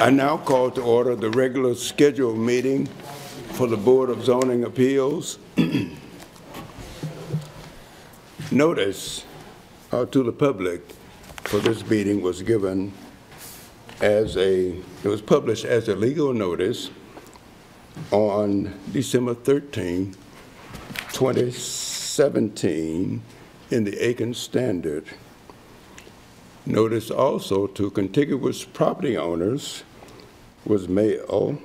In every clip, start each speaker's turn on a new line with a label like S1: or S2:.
S1: I now call to order the regular scheduled meeting for the Board of Zoning Appeals. Notice to the public for this meeting was given as it was published as a legal notice on December 13, 2017 in the Aiken Standard. Notice also to contiguous property owners was mailed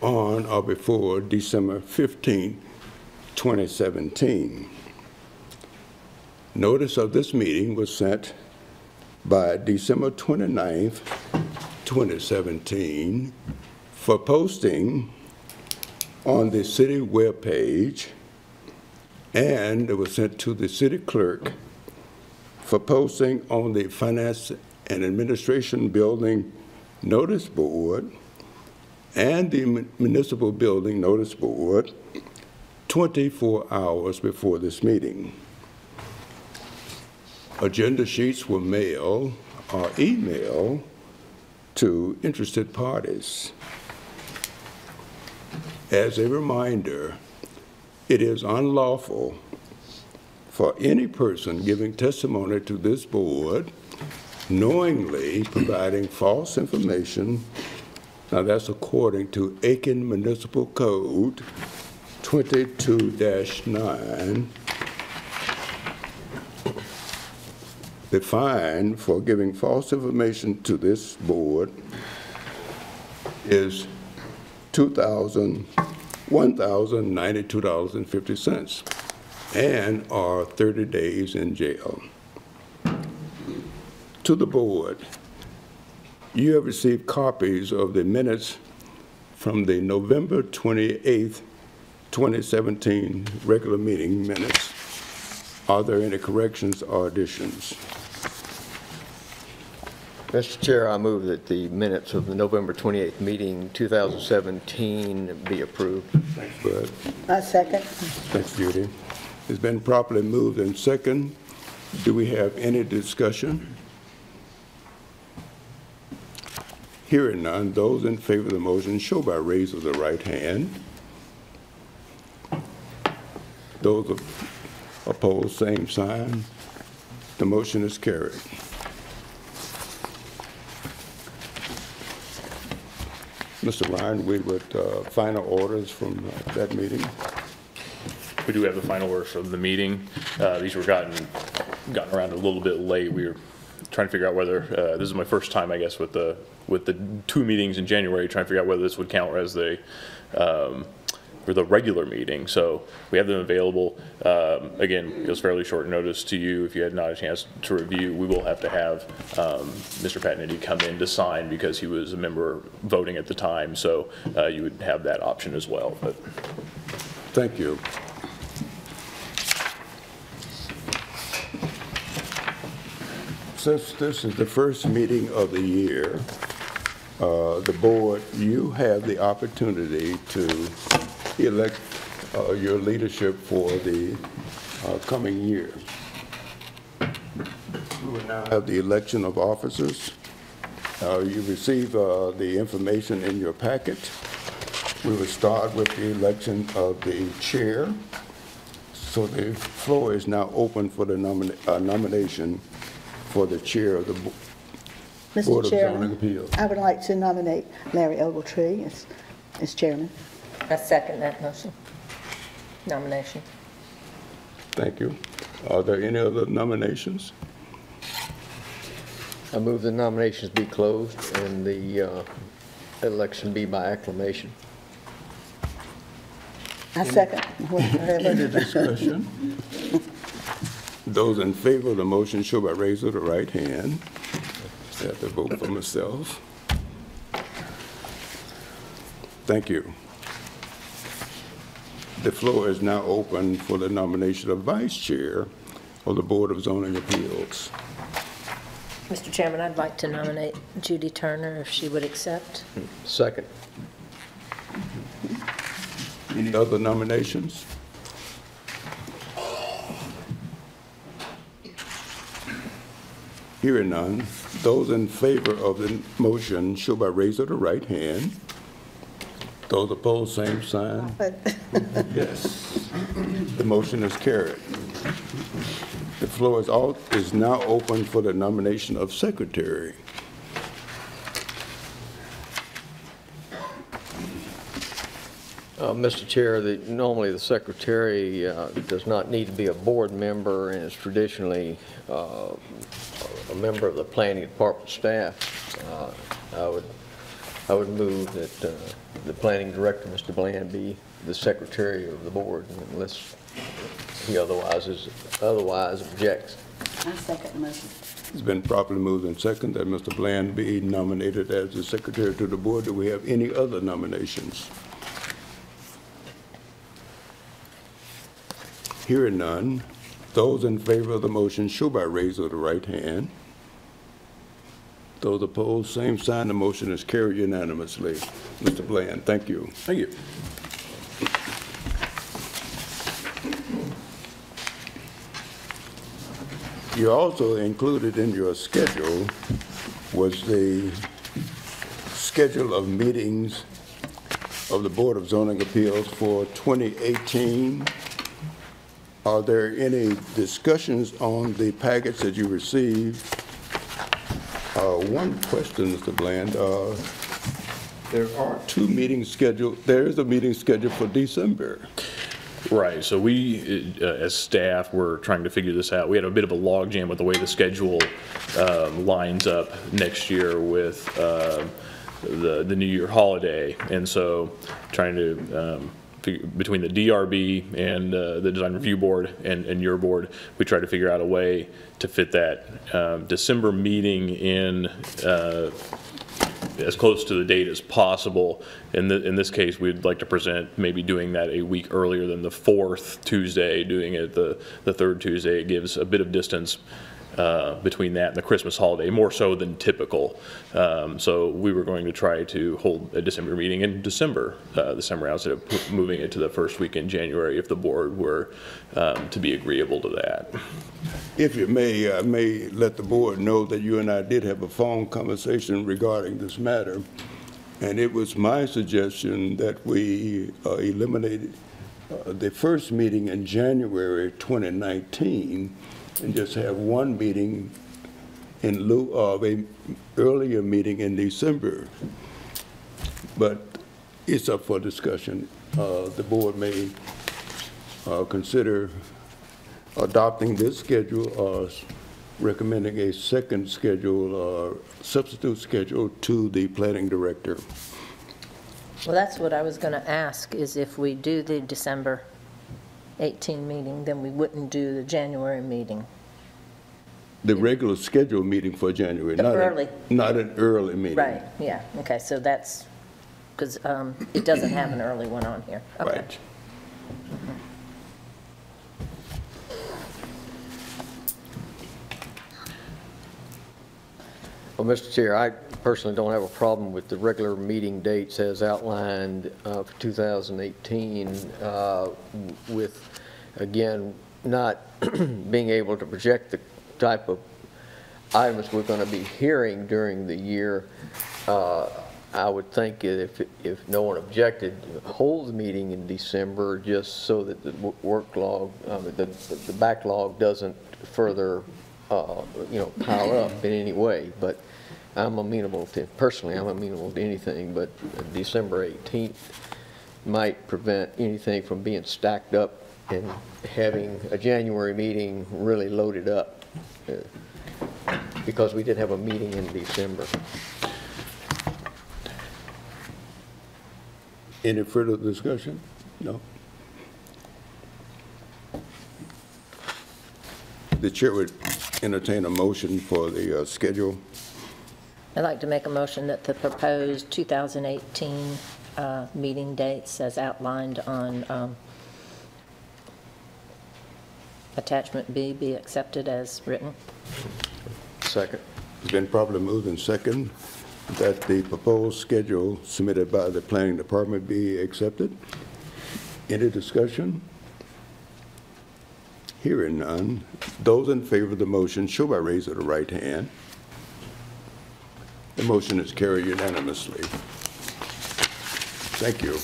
S1: on or before December 15, 2017. Notice of this meeting was sent by December 29, 2017 for posting on the city webpage, and it was sent to the city clerk for posting on the Finance and Administration Building Notice Board and the Municipal Building Notice Board 24 hours before this meeting. Agenda sheets were mailed or emailed to interested parties. As a reminder, it is unlawful for any person giving testimony to this board knowingly providing false information. Now that's according to Aiken Municipal Code 22-9. The fine for giving false information to this board is $1,092.50 and or 30 days in jail. To the board, you have received copies of the minutes from the November 28th, 2017 regular meeting minutes. Are there any corrections or additions?
S2: Mr. Chair, I move that the minutes of the November 28th meeting 2017 be approved.
S1: Thanks, Bud.
S3: I second.
S1: Thanks, Judy. It's been properly moved and second. Do we have any discussion? Hearing none, those in favor of the motion show by raise of the right hand. Those opposed, same sign. The motion is carried. Mr. Ryan, we would final orders from that meeting.
S4: We do have the final orders from the meeting. These were gotten around a little bit late. We were trying to figure out whether this is my first time, I guess, with the two meetings in January, trying to figure out whether this would count as the for the regular meeting. So we have them available. Again, it was fairly short notice to you. If you had not a chance to review, we will have to have Mr. Patnity come in to sign because he was a member voting at the time. So you would have that option as well. But
S1: thank you. Since this is the first meeting of the year, the board, you have the opportunity to elect your leadership for the coming year. We will now have the election of officers. You receive the information in your packet. We will start with the election of the chair. So the floor is now open for the nomination for the chair of the Board of Zoning Appeals.
S3: I would like to nominate Larry Ogletree as chairman.
S5: I second that nomination.
S1: Thank you. Are there any other nominations?
S2: I move the nominations be closed and the election be by acclamation.
S3: I second.
S1: Any discussion? Those in favor of the motion show by raise of the right hand. I have to vote for myself. Thank you. The floor is now open for the nomination of vice chair of the Board of Zoning Appeals.
S5: Mr. Chairman, I'd like to nominate Judy Turner if she would accept.
S2: Second.
S1: Any other nominations? Hearing none, those in favor of the motion show by raise of the right hand. Those opposed, same sign. Yes. The motion is carried. The floor is now open for the nomination of secretary.
S2: Mr. Chair, normally the secretary does not need to be a board member and is traditionally a member of the planning department staff. I would move that the planning director, Mr. Bland, be the secretary of the board unless he otherwise objects.
S3: I second the motion.
S1: It's been properly moved and second that Mr. Bland be nominated as the secretary to the board. Do we have any other nominations? Hearing none, those in favor of the motion show by raise of the right hand. Those opposed, same sign. The motion is carried unanimously. Mr. Bland, thank you.
S4: Thank you.
S1: You also included in your schedule was the schedule of meetings of the Board of Zoning Appeals for 2018. Are there any discussions on the package that you received? One question, Mr. Bland. There are two meetings scheduled. There is a meeting scheduled for December.
S4: Right, so we, as staff, were trying to figure this out. We had a bit of a logjam with the way the schedule lines up next year with the New Year holiday, and so trying to between the DRB and the Design Review Board and your board, we tried to figure out a way to fit that December meeting in as close to the date as possible. In this case, we'd like to present maybe doing that a week earlier than the 4th Tuesday, doing it the 3rd Tuesday. It gives a bit of distance between that and the Christmas holiday, more so than typical. So we were going to try to hold a December meeting in December this summer instead of moving it to the first week in January if the board were to be agreeable to that.
S1: If you may, I may let the board know that you and I did have a phone conversation regarding this matter, and it was my suggestion that we eliminated the first meeting in January 2019 and just have one meeting in lieu of a earlier meeting in December. But it's up for discussion. The board may consider adopting this schedule or recommending a second schedule or substitute schedule to the planning director.
S5: Well, that's what I was going to ask, is if we do the December 18 meeting, then we wouldn't do the January meeting.
S1: The regular scheduled meeting for January,
S5: The early.
S1: Not an early meeting.
S5: Right, yeah, okay, so that's, because it doesn't have an early one on here. Okay.
S1: Right.
S2: Well, Mr. Chair, I personally don't have a problem with the regular meeting dates as outlined for 2018 with, again, not being able to project the type of items we're going to be hearing during the year. I would think if no one objected, hold the meeting in December just so that the workload, the backlog doesn't further pile up in any way. But I'm amenable to, personally, I'm amenable to anything, but December 18th might prevent anything from being stacked up and having a January meeting really loaded up, because we did have a meeting in December.
S1: Any further discussion? No. The chair would entertain a motion for the schedule.
S5: I'd like to make a motion that the proposed 2018 meeting dates as outlined on attachment B be accepted as written.
S2: Second.
S1: It's been properly moved and second that the proposed schedule submitted by the planning department be accepted. Any discussion? Hearing none, those in favor of the motion show by raising the right hand. The motion is carried unanimously. Thank you.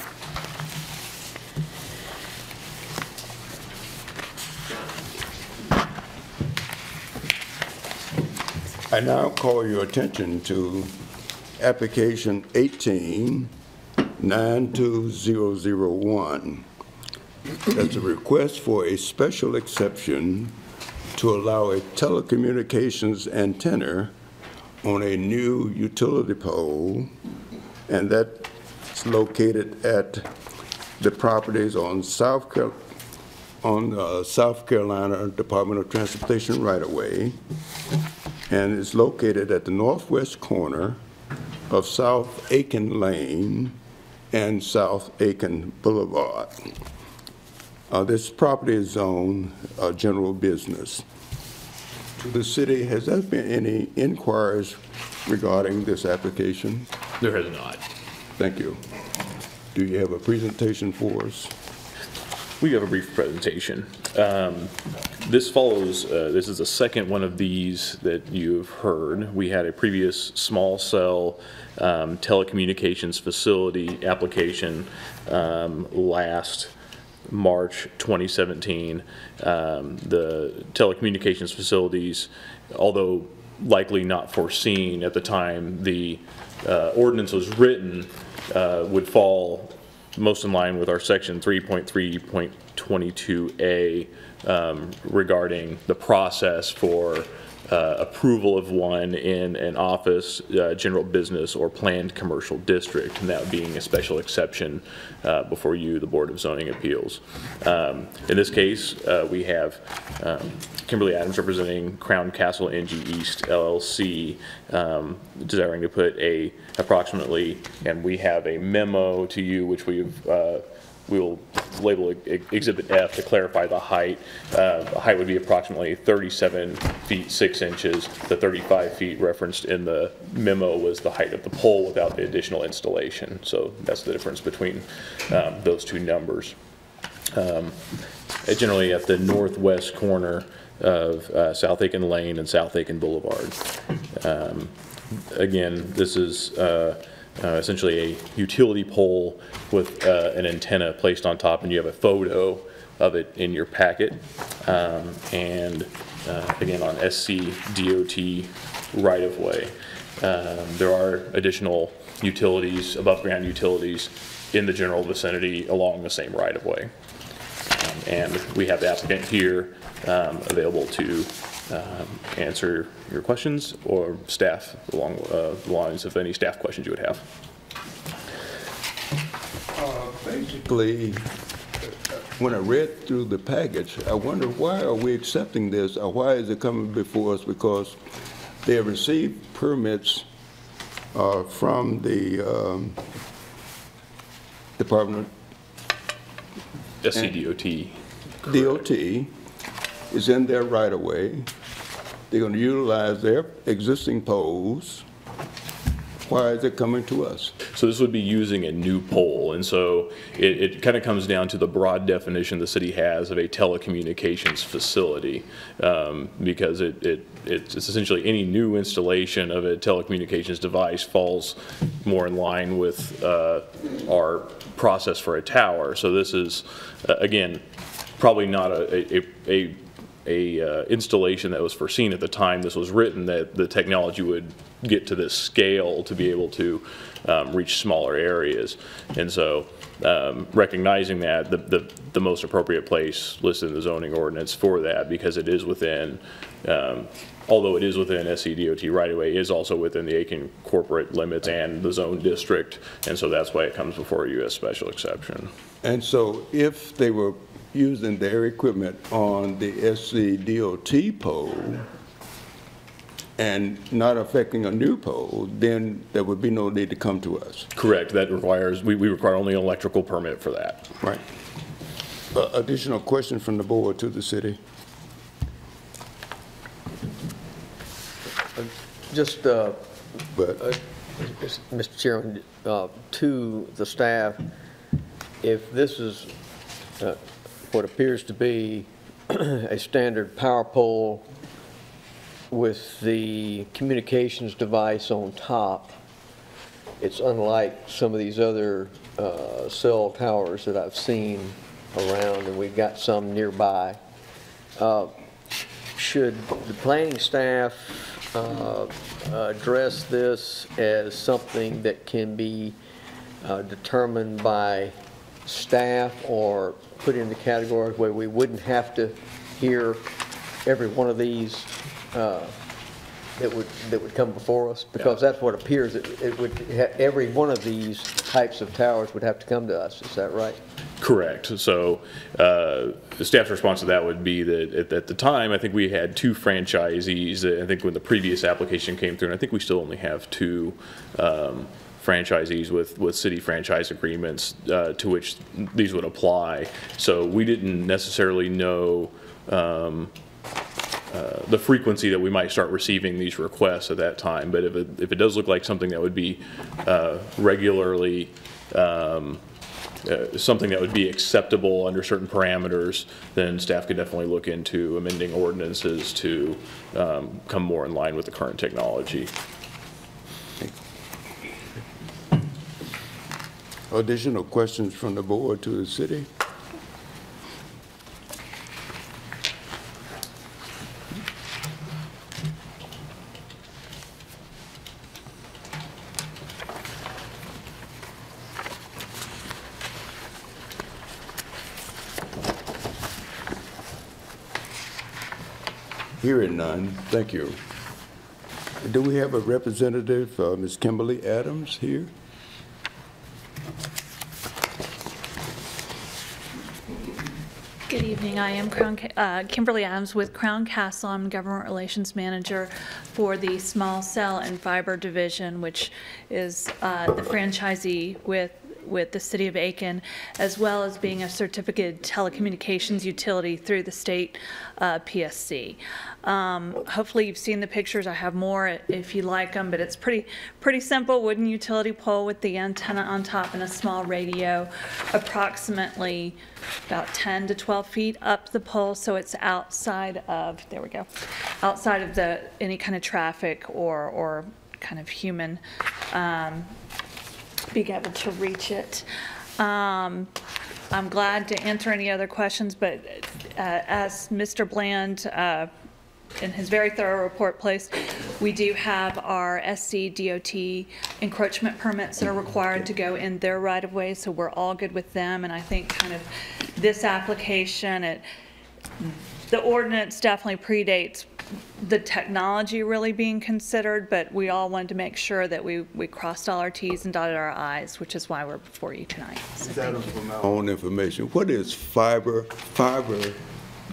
S1: I now call your attention to application 18-92001. That's a request for a special exception to allow a telecommunications antenna on a new utility pole, and that's located at the properties on South Carolina Department of Transportation right-of-way, and it's located at the northwest corner of South Aiken Lane and South Aiken Boulevard. This property is zoned general business. To the city, has there been any inquiries regarding this application?
S4: There has not.
S1: Thank you. Do you have a presentation for us?
S4: We have a brief presentation. This follows, this is the second one of these that you've heard. We had a previous small cell telecommunications facility application last March 2017. The telecommunications facilities, although likely not foreseen at the time the ordinance was written, would fall most in line with our section 3.3.22A regarding the process for approval of one in an office, general business, or planned commercial district, and that being a special exception before you, the Board of Zoning Appeals. In this case, we have Kimberly Adams representing Crown Castle NG East LLC, desiring to put approximately, and we have a memo to you which we'll label Exhibit F to clarify the height. The height would be approximately 37 feet 6 inches. The 35 feet referenced in the memo was the height of the pole without the additional installation. So that's the difference between those two numbers. Generally at the northwest corner of South Aiken Lane and South Aiken Boulevard. Again, this is essentially a utility pole with an antenna placed on top, and you have a photo of it in your packet. And again, on SC DOT right-of-way. There are additional utilities, above-ground utilities, in the general vicinity along the same right-of-way. And we have the applicant here available to answer your questions, or staff along the lines of any staff questions you would have.
S1: Basically, when I read through the package, I wonder, why are we accepting this, or why is it coming before us? Because they have received permits from the Department
S4: SCDOT.
S1: DOT is in their right-of-way. They're going to utilize their existing poles. Why is it coming to us?
S4: So this would be using a new pole, and so it kind of comes down to the broad definition the city has of a telecommunications facility, because it's essentially any new installation of a telecommunications device falls more in line with our process for a tower. So this is, again, probably not a installation that was foreseen at the time this was written, that the technology would get to this scale to be able to reach smaller areas. And so recognizing that, the most appropriate place listed in the zoning ordinance for that, because it is within, although it is within SCDOT right-of-way, is also within the Aiken corporate limits and the zone district, and so that's why it comes before you as special exception.
S1: And so if they were using their equipment on the SCDOT pole and not affecting a new pole, then there would be no need to come to us.
S4: Correct. That requires, we require only an electrical permit for that.
S1: Right. Additional question from the board to the city?
S2: Just, Mr. Chairman, to the staff, if this is what appears to be a standard power pole with the communications device on top. It's unlike some of these other cell towers that I've seen around, and we've got some nearby. Should the planning staff address this as something that can be determined by staff, or put in the category where we wouldn't have to hear every one of these that would come before us? Because that's what appears, it would, every one of these types of towers would have to come to us, is that right?
S4: Correct. So the staff's response to that would be that at the time, I think we had 2 franchisees. I think when the previous application came through, and I think we still only have 2 franchisees with city franchise agreements to which these would apply. So we didn't necessarily know the frequency that we might start receiving these requests at that time. But if it does look like something that would be regularly something that would be acceptable under certain parameters, then staff could definitely look into amending ordinances to come more in line with the current technology.
S1: Additional questions from the board to the city? Hearing none, thank you. Do we have a representative, Ms. Kimberly Adams, here?
S6: Good evening. I am Kimberly Adams with Crown Castle. I'm Government Relations Manager for the Small Cell and Fiber Division, which is the franchisee with the City of Aiken, as well as being a certificated telecommunications utility through the state PSC. Hopefully you've seen the pictures. I have more if you like them, but it's pretty simple. Wooden utility pole with the antenna on top and a small radio, approximately about 10 to 12 feet up the pole, so it's outside of, there we go, outside of any kind of traffic or kind of human being able to reach it. I'm glad to answer any other questions, but as Mr. Bland in his very thorough report placed, we do have our SC DOT encroachment permits that are required to go in their right-of-way, so we're all good with them. And I think kind of this application, the ordinance definitely predates the technology really being considered, but we all wanted to make sure that we crossed all our T's and dotted our I's, which is why we're before you tonight. So
S1: That is for my own information. What is fiber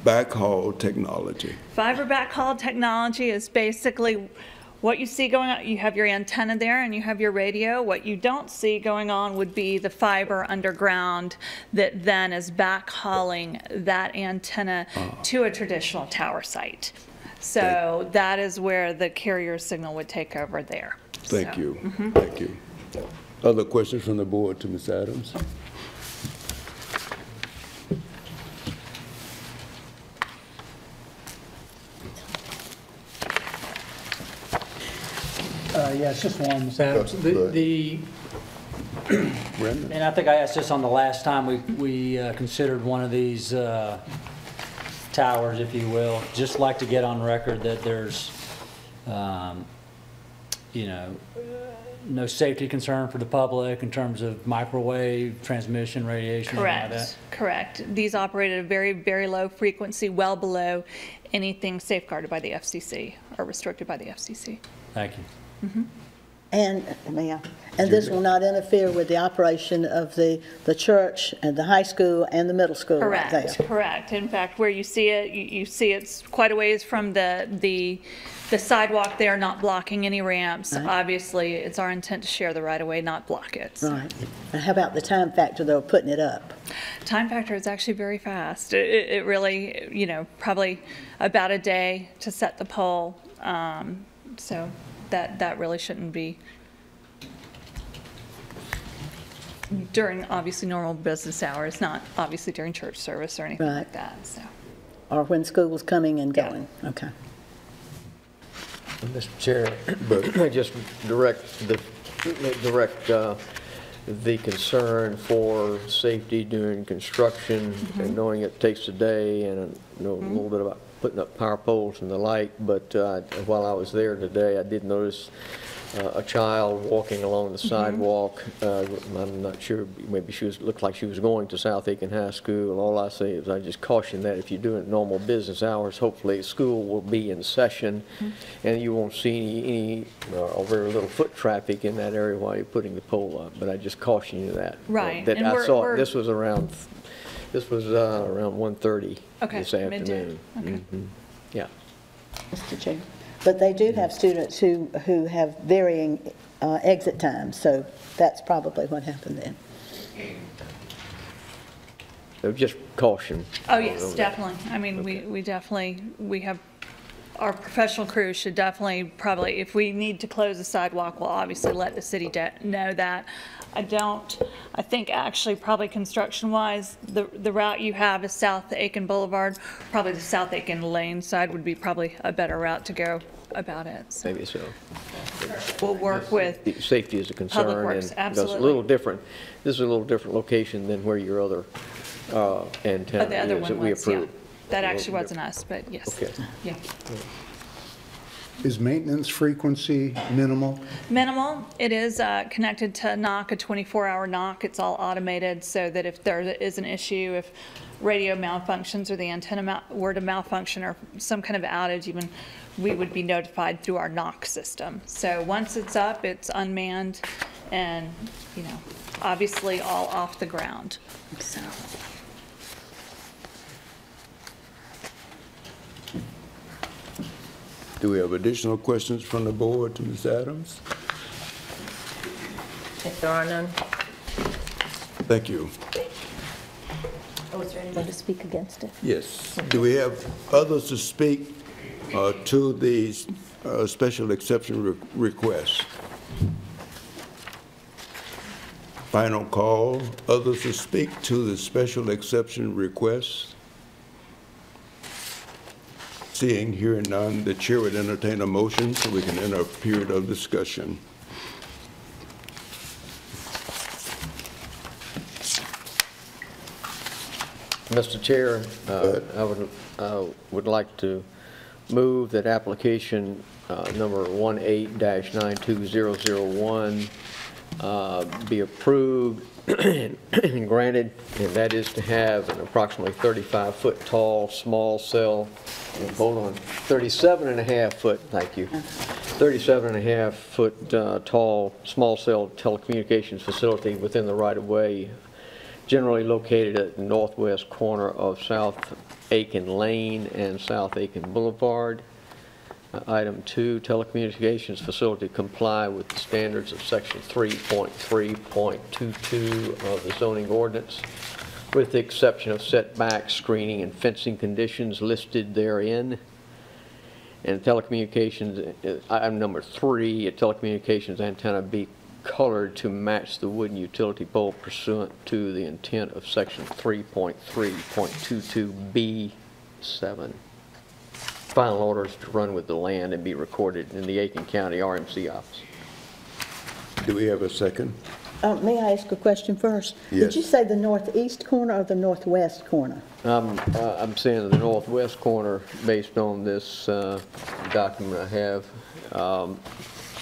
S1: backhaul technology?
S6: Fiber backhaul technology is basically what you see going on. You have your antenna there and you have your radio. What you don't see going on would be the fiber underground that then is backhauling that antenna to a traditional tower site. So that is where the carrier signal would take over there.
S1: Thank you. Thank you. Other questions from the board to Ms. Adams?
S7: Yeah, it's just one, Ms. Adams.
S1: Brenda?
S7: And I think I asked this on the last time we considered one of these towers, if you will. Just like to get on record that there's, you know, no safety concern for the public in terms of microwave transmission, radiation, anything like that.
S6: Correct. These operate at a very, very low frequency, well below anything safeguarded by the FCC or restricted by the FCC.
S7: Thank you.
S3: And this will not interfere with the operation of the church and the high school and the middle school right there.
S6: Correct. In fact, where you see it, you see it's quite a ways from the sidewalk there, not blocking any ramps. Right. Obviously, it's our intent to share the right-of-way, not block it. So.
S3: Right. And how about the time factor, though, putting it up?
S6: Time factor is actually very fast. It really, you know, probably about a day to set the pole. So that really shouldn't be during obviously normal business hours, not obviously during church service or anything like that. So.
S3: or when school's coming and
S6: Yeah.
S3: going? Okay.
S2: Mr. Chair, I just direct the concern for safety during construction, and knowing it takes a day, and I know a little bit about putting up power poles and the like, but while I was there today, I did notice a child walking along the sidewalk. I'm not sure, maybe looked like she was going to South Aiken High School. All I say is I just caution that if you're doing normal business hours, hopefully school will be in session and you won't see any or very little foot traffic in that area while you're putting the pole up. But I just caution you that.
S6: Right.
S2: That
S6: And
S2: I
S6: we're-
S2: saw,
S6: we're-
S2: this was around 1:30
S6: Okay,
S2: this
S6: midday.
S2: afternoon.
S6: Okay.
S2: Yeah.
S3: Mr. Chair. But they do have students who have varying exit times, so that's probably what happened then.
S2: So just caution.
S6: Oh, yes, definitely. I mean, we have, our professional crew should definitely probably, if we need to close the sidewalk, we'll obviously let the city know that. I think actually probably construction-wise, the route you have is South Aiken Boulevard. Probably the South Aiken Lane side would be probably a better route to go about it. So
S2: Maybe so.
S6: we'll work with,
S2: Safety is a concern.
S6: Public Works,
S2: and because
S6: absolutely.
S2: It's a little different. This is a little different location than where your other antenna
S6: the other
S2: is that
S6: one
S2: we
S6: was, yeah.
S2: approved.
S6: That
S2: A
S6: actually
S2: little
S6: wasn't us, but yes.
S2: Okay.
S6: Yeah.
S8: Is maintenance frequency minimal?
S6: Minimal. It is connected to knock, a 24-hour knock. It's all automated so that if there is an issue, if radio malfunctions or the antenna were to malfunction or some kind of outage even, we would be notified through our knock system. So once it's up, it's unmanned and, obviously all off the ground. So.
S1: Do we have additional questions from the board to Ms. Adams?
S5: If there are none,
S1: Thank you.
S5: is there anyone to speak against it?
S1: Yes. Do we have others to speak to the special exception request? Final call. Others to speak to the special exception request? Seeing, hearing none, the chair would entertain a motion so we can enter a period of discussion.
S2: Mr. Chair, I would like to move that application number 18-92001 be approved and granted, and that is to have an approximately 35-foot tall small cell, hold on, 37.5-foot, thank you, 37.5-foot tall small cell telecommunications facility within the right-of-way, generally located at the northwest corner of South Aiken Lane and South Aiken Boulevard. Item 2, telecommunications facility comply with the standards of section 3.3.22 of the zoning ordinance, with the exception of setback, screening, and fencing conditions listed therein. And telecommunications, item number 3, a telecommunications antenna be colored to match the wooden utility pole pursuant to the intent of section 3.3.22B7. Final orders to run with the land and be recorded in the Aiken County RMC office.
S1: Do we have a second?
S3: May I ask a question first?
S1: Yes.
S3: Did you say the northeast corner or the northwest corner?
S2: I'm saying the northwest corner based on this document I have.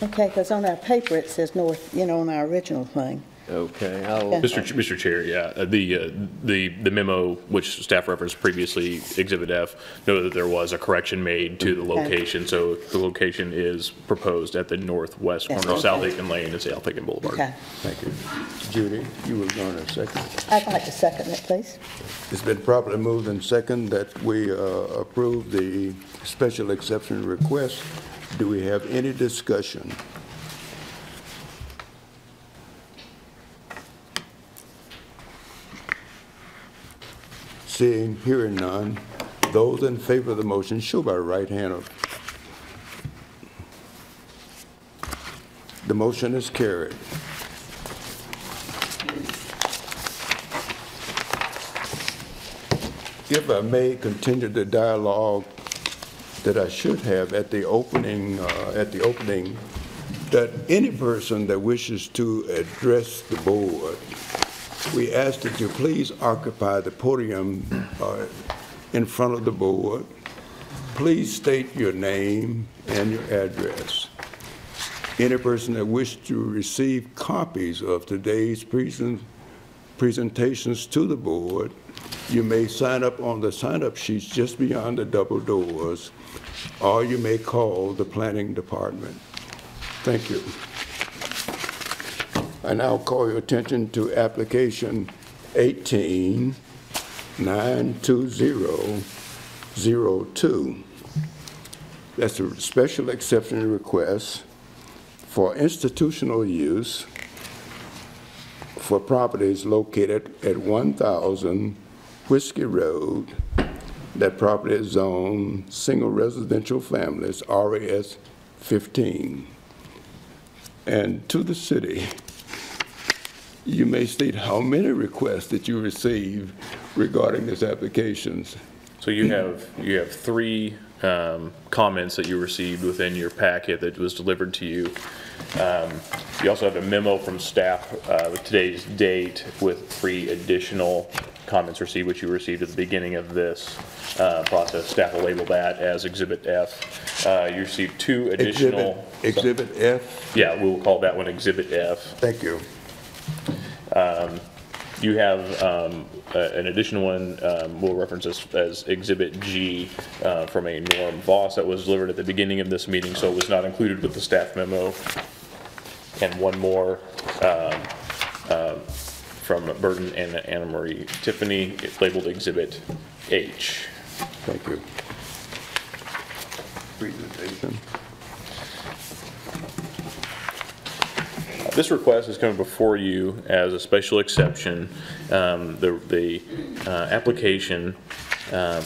S3: Okay, because on our paper it says north, on our original thing.
S2: Okay,
S4: Mr. Chair, yeah, the memo, which staff referenced previously, Exhibit F, noted that there was a correction made to the location. So the location is proposed at the northwest corner of South Aiken Lane and South Aiken Boulevard.
S3: Okay.
S1: Thank you. Judy, you were going to second.
S3: I'd like to second it, please.
S1: It's been properly moved and second that we approve the special exception request. Do we have any discussion? Seeing, hearing none, those in favor of the motion show by right hand. The motion is carried. if I may continue the dialogue that I should have at the opening, that any person that wishes to address the board, we ask that you please occupy the podium in front of the board. Please state your name and your address. Any person that wishes to receive copies of today's presentations to the board, you may sign up on the sign-up sheets just beyond the double doors, or you may call the planning department. Thank you. I now call your attention to application 18-92002. That's a special exception request for institutional use for properties located at 1000 Whiskey Road. That property is zoned single residential families, RAS 15. And to the city, you may state how many requests that you receive regarding these applications.
S4: So you have three comments that you received within your packet that was delivered to you. You also have a memo from staff with today's date with 3 additional comments received, which you received at the beginning of this process. Staff will label that as Exhibit F. You received 2 additional...
S1: Exhibit F?
S4: Yeah, we will call that one Exhibit F.
S1: Thank you.
S4: You have an additional one we'll reference as Exhibit G from a Norm Voss that was delivered at the beginning of this meeting, so it was not included with the staff memo. And one more from Burton and Anna Marie Tiffany, labeled Exhibit H.
S1: Thank you. Presentation.
S4: This request is coming before you as a special exception. The application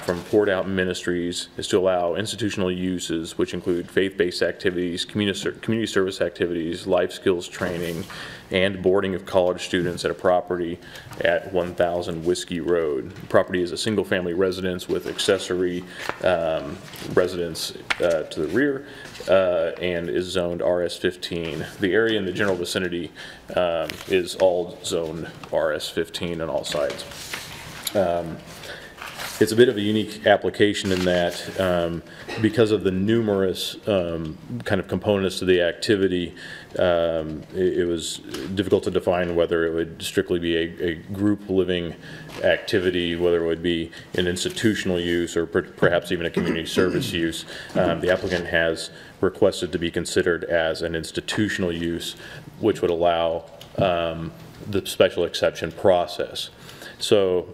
S4: from Poured Out Ministries is to allow institutional uses, which include faith-based activities, community service activities, life skills training, and boarding of college students at a property at 1000 Whiskey Road. The property is a single-family residence with accessory residence to the rear and is zoned RS15. The area in the general vicinity is all zoned RS15 on all sides. It's a bit of a unique application in that because of the numerous kind of components to the activity, it was difficult to define whether it would strictly be a group living activity, whether it would be an institutional use or perhaps even a community service use. The applicant has requested to be considered as an institutional use, which would allow the special exception process. So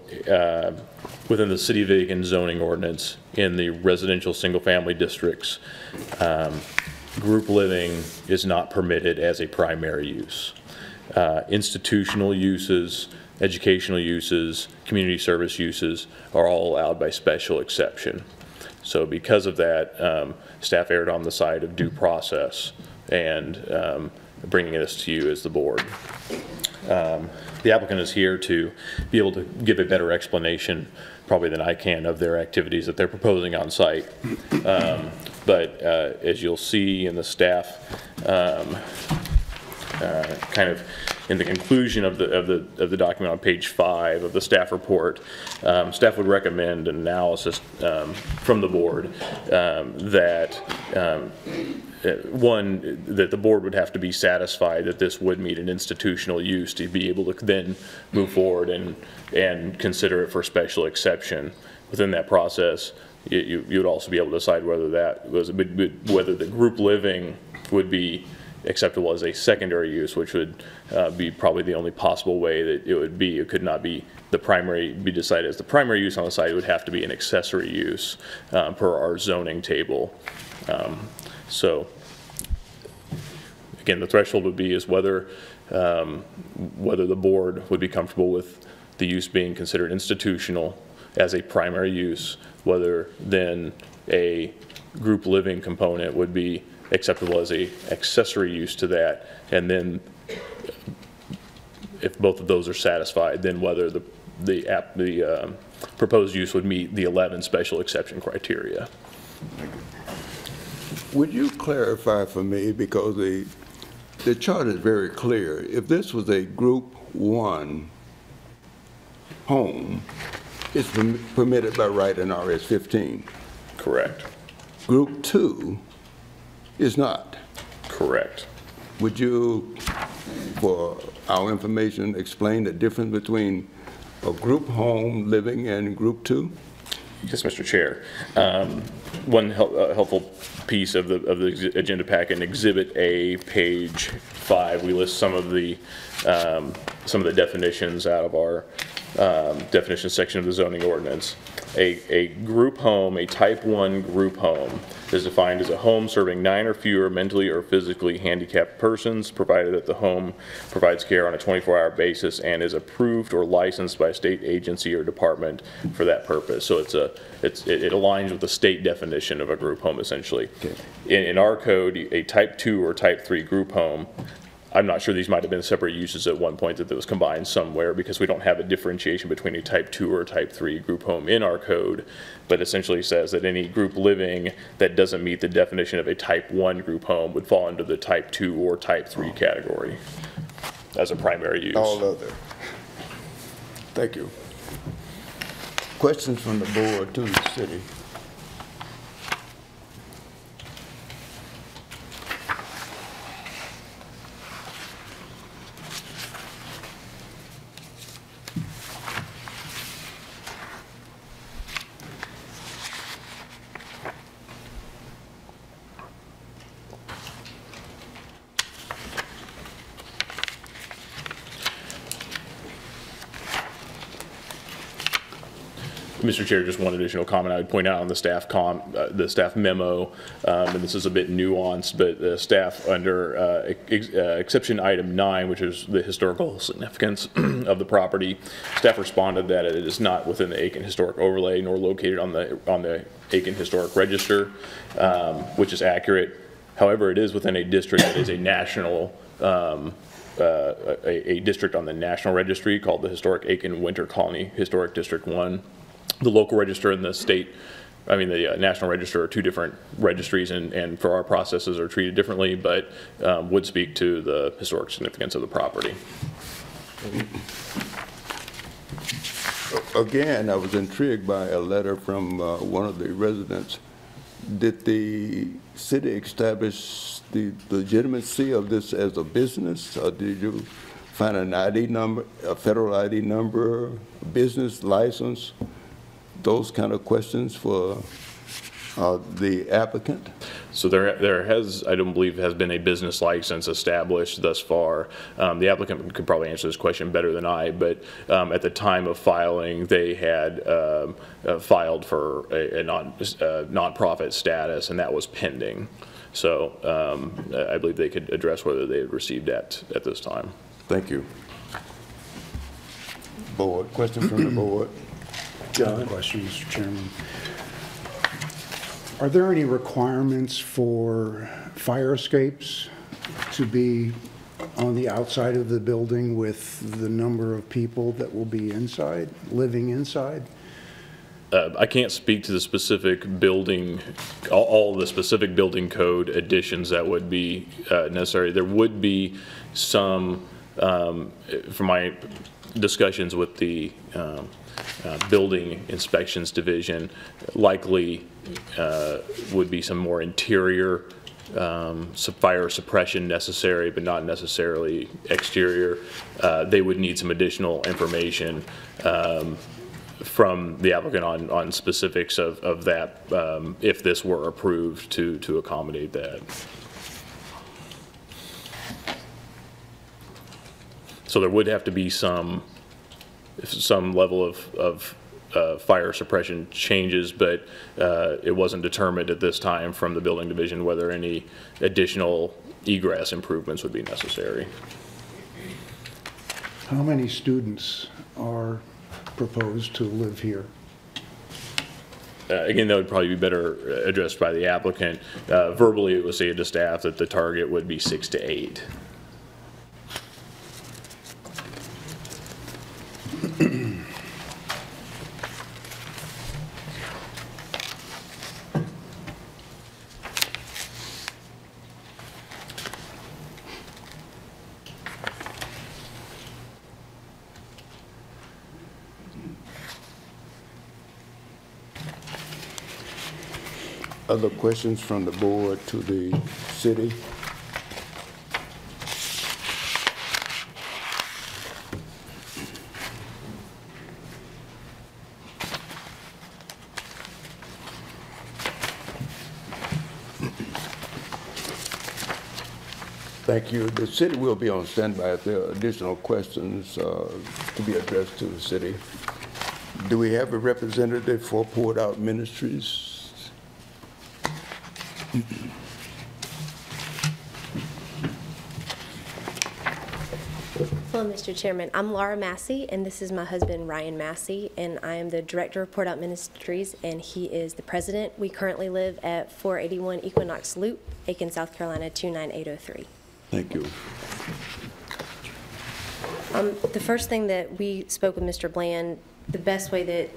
S4: within the City of Aiken zoning ordinance, in the residential single-family districts, group living is not permitted as a primary use. Institutional uses, educational uses, community service uses are all allowed by special exception. So because of that, staff erred on the side of due process and bringing this to you as the board. The applicant is here to be able to give a better explanation, probably than I can, of their activities that they're proposing on site. But as you'll see in the staff, kind of in the conclusion of the document on page 5 of the staff report, staff would recommend an analysis from the board that one, that the board would have to be satisfied that this would meet an institutional use to be able to then move forward and consider it for special exception. Within that process, you would also be able to decide whether that was whether the group living would be acceptable as a secondary use, which would be probably the only possible way that it would be. It could not be the primary, be decided as the primary use on the site. It would have to be an accessory use per our zoning table. So again, the threshold would be is whether the board would be comfortable with the use being considered institutional as a primary use, whether then a group living component would be acceptable as a accessory use to that, and then if both of those are satisfied, then whether proposed use would meet the 11 special exception criteria.
S1: Would you clarify for me, because the chart is very clear, if this was a group 1 home, it's permitted by right in RS 15.
S4: Correct.
S1: Group 2 is not.
S4: Correct.
S1: Would you, for our information, explain the difference between a group home living and group 2?
S4: Yes, Mr. Chair. One helpful piece of the agenda pack in Exhibit A, page 5, we list some of the definitions out of our definition section of the zoning ordinance. A group home, a type 1 group home, is defined as a home serving 9 or fewer mentally or physically handicapped persons, provided that the home provides care on a 24-hour basis and is approved or licensed by a state agency or department for that purpose. So it aligns with the state definition of a group home, essentially. Okay. In our code, a type 2 or type 3 group home, I'm not sure, these might have been separate uses at one point, that was combined somewhere, because we don't have a differentiation between a type 2 or type 3 group home in our code, but essentially says that any group living that doesn't meet the definition of a type 1 group home would fall into the type 2 or type 3 category as a primary use.
S1: All other. Thank you. Questions from the board to the city?
S4: Mr. Chair, just one additional comment I would point out on the staff memo, and this is a bit nuanced, but the staff under exception item 9, which is the historical significance of the property, staff responded that it is not within the Aiken Historic Overlay nor located on the Aiken Historic Register, which is accurate. However, it is within a district that is a national a district on the National Registry called the Historic Aiken Winter Colony Historic District 1. The local register and the state, the National Register are two different registries, and for our processes are treated differently, but would speak to the historic significance of the property.
S1: Again, I was intrigued by a letter from one of the residents. Did the city establish the legitimacy of this as a business, or did you find an ID number, a federal ID number, a business license? Those kind of questions for the applicant?
S4: So there has, I don't believe, has been a business license established thus far. The applicant could probably answer this question better than I, but at the time of filing, they had filed for a nonprofit status, and that was pending. So I believe they could address whether they had received that at this time.
S1: Thank you. Board, question from the board.
S8: John. Question, Mr. Chairman. Are there any requirements for fire escapes to be on the outside of the building with the number of people that will be inside, living inside?
S4: I can't speak to the specific building, all the specific building code additions that would be necessary. There would be some, from my discussions with the building inspections division, likely would be some more interior fire suppression necessary, but not necessarily exterior. They would need some additional information from the applicant on specifics of that if this were approved to accommodate that. So there would have to be some level of fire suppression changes, but it wasn't determined at this time from the building division whether any additional egress improvements would be necessary.
S8: How many students are proposed to live here?
S4: Again, that would probably be better addressed by the applicant. Verbally, it was stated to staff that the target would be 6 to 8.
S1: Other questions from the board to the city? Thank you. The city will be on standby if there are additional questions to be addressed to the city. Do we have a representative for Poured Out Ministries?
S9: Hello, Mr. Chairman. I'm Laura Massey, and this is my husband, Ryan Massey, and I am the Director of Poured Out Ministries, and he is the President. We currently live at 481 Equinox Loop, Aiken, South Carolina, 29803.
S1: Thank you.
S9: The first thing that we spoke with Mr. Bland, the best way that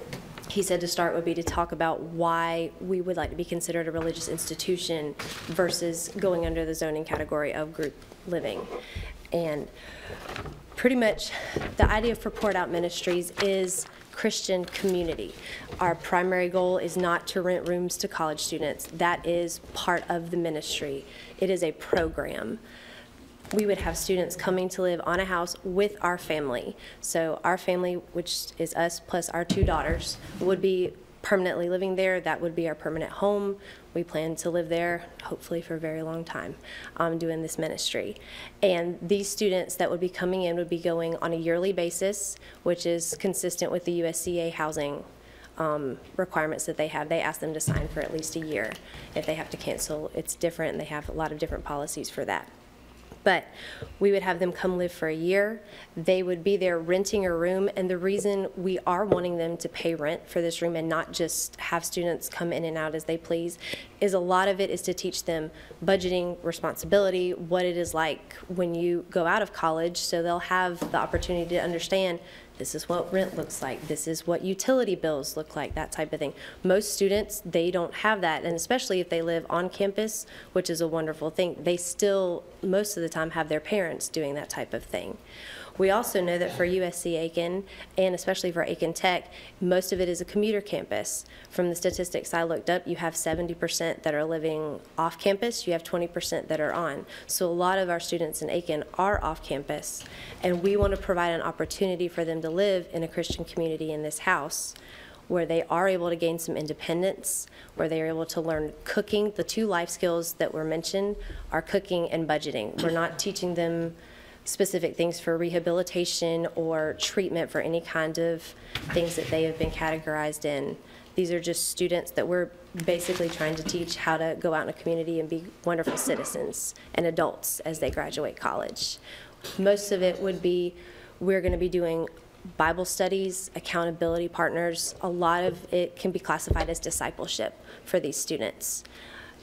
S9: he said to start would be to talk about why we would like to be considered a religious institution versus going under the zoning category of group living. And pretty much the idea for Poured Out Ministries is Christian community. Our primary goal is not to rent rooms to college students. That is part of the ministry. It is a program. We would have students coming to live on a house with our family. So our family, which is us plus our 2 daughters, would be permanently living there. That would be our permanent home. We plan to live there, hopefully for a very long time, doing this ministry. And these students that would be coming in would be going on a yearly basis, which is consistent with the USCA housing requirements that they have. They ask them to sign for at least a year. If they have to cancel, it's different, and they have a lot of different policies for that. But we would have them come live for a year. They would be there renting a room, and the reason we are wanting them to pay rent for this room and not just have students come in and out as they please is a lot of it is to teach them budgeting, responsibility, what it is like when you go out of college, so they'll have the opportunity to understand this is what rent looks like, this is what utility bills look like, that type of thing. Most students, they don't have that, and especially if they live on campus, which is a wonderful thing, they still, most of the time, have their parents doing that type of thing. We also know that for USC Aiken, and especially for Aiken Tech, most of it is a commuter campus. From the statistics I looked up, you have 70% that are living off campus, you have 20% that are on. So a lot of our students in Aiken are off campus, and we want to provide an opportunity for them to live in a Christian community in this house where they are able to gain some independence, where they are able to learn cooking. The 2 life skills that were mentioned are cooking and budgeting. We're not teaching them specific things for rehabilitation or treatment for any kind of things that they have been categorized in. These are just students that we're basically trying to teach how to go out in a community and be wonderful citizens and adults as they graduate college. Most of it would be, we're going to be doing Bible studies, accountability partners. A lot of it can be classified as discipleship for these students.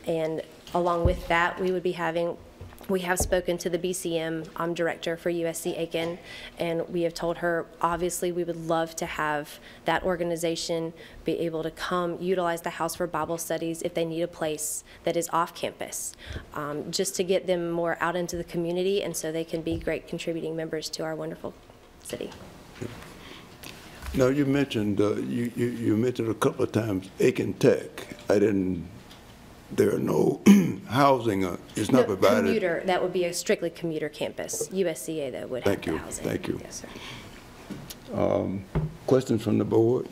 S9: And along with that, we have spoken to the BCM director for USC Aiken, and we have told her, obviously, we would love to have that organization be able to come utilize the house for Bible studies if they need a place that is off campus, just to get them more out into the community and so they can be great contributing members to our wonderful city.
S1: Now, you mentioned, you mentioned a couple of times Aiken Tech. There are no housing, it's not provided.
S9: Commuter, that would be a strictly commuter campus. USCA that would have the housing.
S1: Thank you.
S9: Yes, sir.
S1: Questions from the board?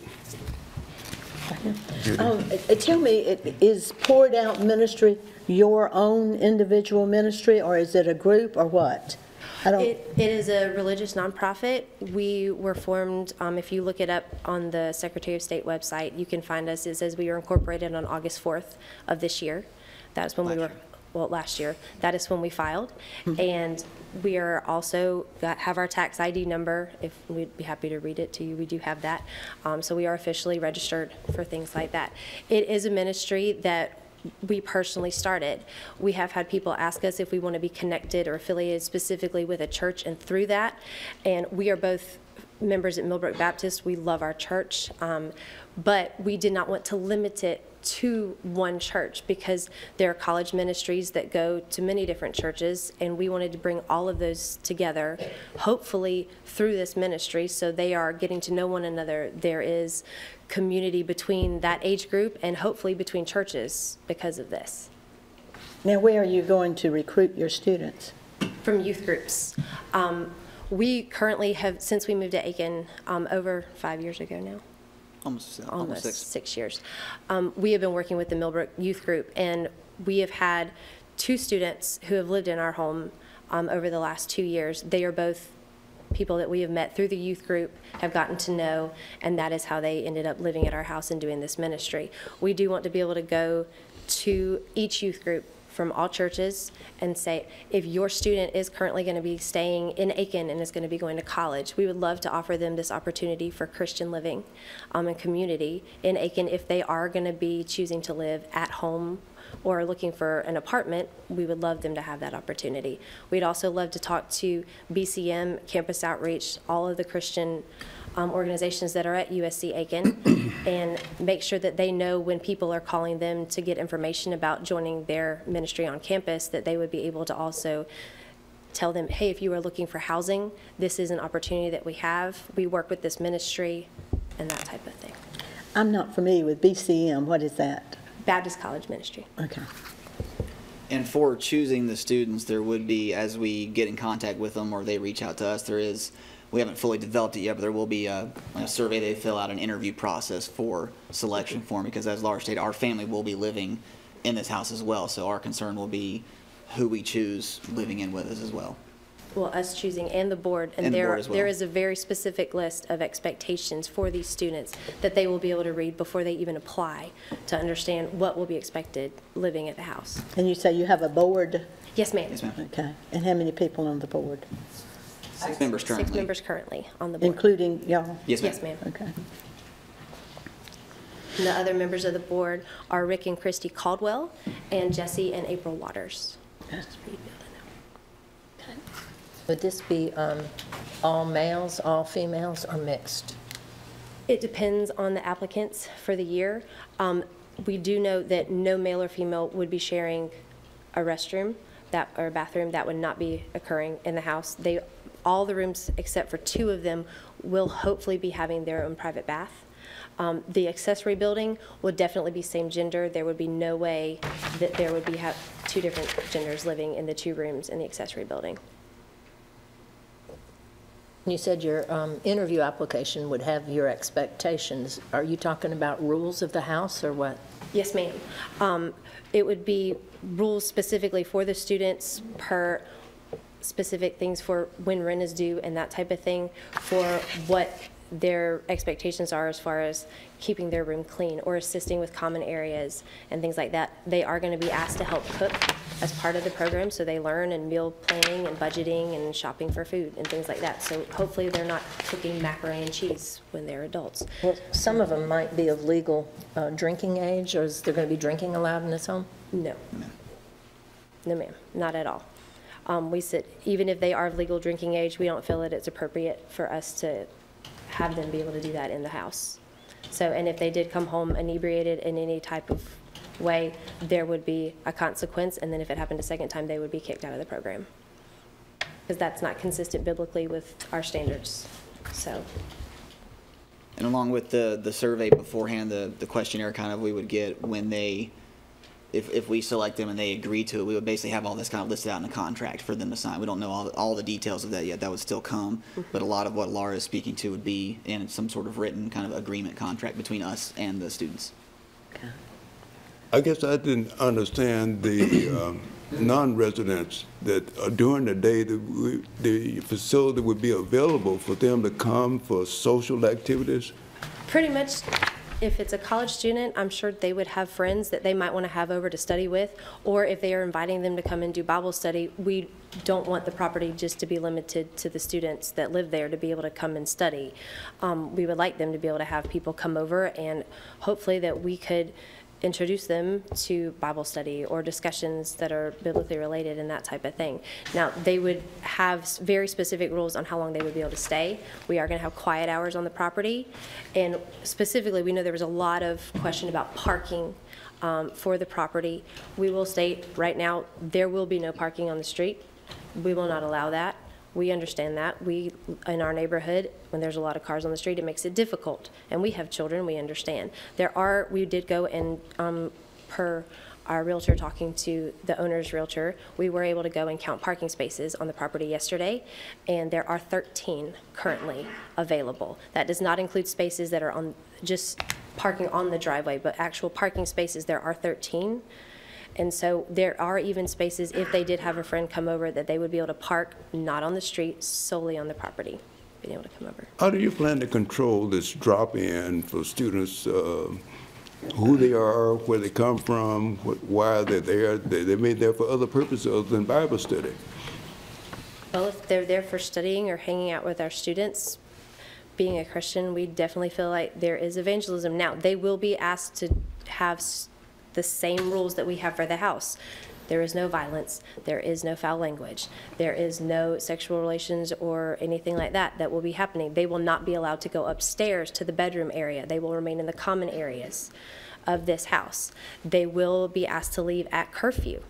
S3: Tell me, is Poured Out Ministry your own individual ministry, or is it a group, or what?
S9: It is a religious nonprofit. We were formed, if you look it up on the Secretary of State website, you can find us. It says we were incorporated on August 4th of this year. That's when last year. That is when we filed. And we are also have our tax ID number. If we'd be happy to read it to you, we do have that. So we are officially registered for things like that. It is a ministry that we personally started. We have had people ask us if we want to be connected or affiliated specifically with a church, and through that, and we are both members at Millbrook Baptist, we love our church, but we did not want to limit it to one church because there are college ministries that go to many different churches, and we wanted to bring all of those together, hopefully through this ministry, so they are getting to know one another. There is community between that age group and hopefully between churches because of this.
S3: Now, where are you going to recruit your students?
S9: From youth groups. We currently have, since we moved to Aiken over 5 years ago now, almost 6 years, we have been working with the Millbrook Youth Group, and we have had 2 students who have lived in our home over the last 2 years. They are both people that we have met through the youth group, have gotten to know, and that is how they ended up living at our house and doing this ministry. We do want to be able to go to each youth group from all churches and say, if your student is currently going to be staying in Aiken and is going to be going to college, we would love to offer them this opportunity for Christian living and community in Aiken. If they are going to be choosing to live at home or looking for an apartment, we would love them to have that opportunity. We'd also love to talk to BCM, Campus Outreach, all of the Christian organizations that are at USC Aiken, and make sure that they know when people are calling them to get information about joining their ministry on campus, that they would be able to also tell them, hey, if you are looking for housing, this is an opportunity that we have. We work with this ministry, and that type of thing.
S3: I'm not familiar with BCM. What is that?
S9: Baptist College Ministry.
S3: Okay.
S10: And for choosing the students, there would be, as we get in contact with them or they reach out to us, we haven't fully developed it yet, but there will be a survey they fill out, an interview process for selection form, because as Laura stated, our family will be living in this house as well, so our concern will be who we choose living in with us as well.
S9: Well, us choosing and the board, and, there is a very specific list of expectations for these students that they will be able to read before they even apply to understand what will be expected living at the house.
S3: And you say you have a board?
S9: Yes, ma'am.
S10: Yes, ma'am.
S3: Okay. And how many people on the board?
S10: 6 members currently.
S9: 6 members currently on the board.
S3: Including y'all?
S10: Yes, ma'am.
S9: Yes, ma'am.
S3: Okay.
S9: And the other members of the board are Rick and Christy Caldwell and Jesse and April Waters.
S5: Would this be all males, all females, or mixed?
S9: It depends on the applicants for the year. We do know that no male or female would be sharing a restroom or a bathroom. That would not be occurring in the house. All the rooms except for 2 of them will hopefully be having their own private bath. The accessory building would definitely be same gender. There would be no way that there would be 2 different genders living in the 2 rooms in the accessory building.
S5: You said your interview application would have your expectations. Are you talking about rules of the house or what?
S9: Yes, ma'am. It would be rules specifically for the students, per specific things for when rent is due and that type of thing, for what their expectations are as far as keeping their room clean or assisting with common areas and things like that. They are going to be asked to help cook as part of the program, so they learn in meal planning and budgeting and shopping for food and things like that. So hopefully they're not cooking macaroni and cheese when they're adults.
S5: Well, some of them might be of legal drinking age, or is there going to be drinking allowed in this home?
S9: No. No, ma'am, not at all. Even if they are of legal drinking age, we don't feel that it's appropriate for us to have them be able to do that in the house. So, and if they did come home inebriated in any type of way, there would be a consequence, and then if it happened a second time, they would be kicked out of the program. Because that's not consistent biblically with our standards, so.
S10: And along with the survey beforehand, the questionnaire kind of we would get when they, if we select them and they agree to it, we would basically have all this kind of listed out in a contract for them to sign. We don't know all the details of that yet. That would still come. But a lot of what Laura is speaking to would be in some sort of written kind of agreement contract between us and the students.
S3: Okay.
S1: I guess I didn't understand the non-residents that during the day the facility would be available for them to come for social activities?
S9: Pretty much, if it's a college student, I'm sure they would have friends that they might want to have over to study with, or if they are inviting them to come and do Bible study, we don't want the property just to be limited to the students that live there to be able to come and study. We would like them to be able to have people come over, and hopefully that we could introduce them to Bible study or discussions that are biblically related and that type of thing. Now, they would have very specific rules on how long they would be able to stay. We are going to have quiet hours on the property. And specifically, we know there was a lot of question about parking for the property. We will state right now, there will be no parking on the street. We will not allow that. We understand that. We, in our neighborhood, when there's a lot of cars on the street, it makes it difficult. And we have children, we understand. We did go and, per our realtor talking to the owner's realtor, we were able to go and count parking spaces on the property yesterday, and there are 13 currently available. That does not include spaces that are on just parking on the driveway, but actual parking spaces, there are 13. And so there are even spaces, if they did have a friend come over, that they would be able to park not on the street, solely on the property, being able to come over.
S1: How do you plan to control this drop-in for students, who they are, where they come from, why they're there? They may be there for other purposes other than Bible study.
S9: Well, if they're there for studying or hanging out with our students, being a Christian, we definitely feel like there is evangelism. Now, they will be asked to have the same rules that we have for the house. There is no violence, there is no foul language, there is no sexual relations or anything like that that will be happening. They will not be allowed to go upstairs to the bedroom area. They will remain in the common areas of this house. They will be asked to leave at curfew.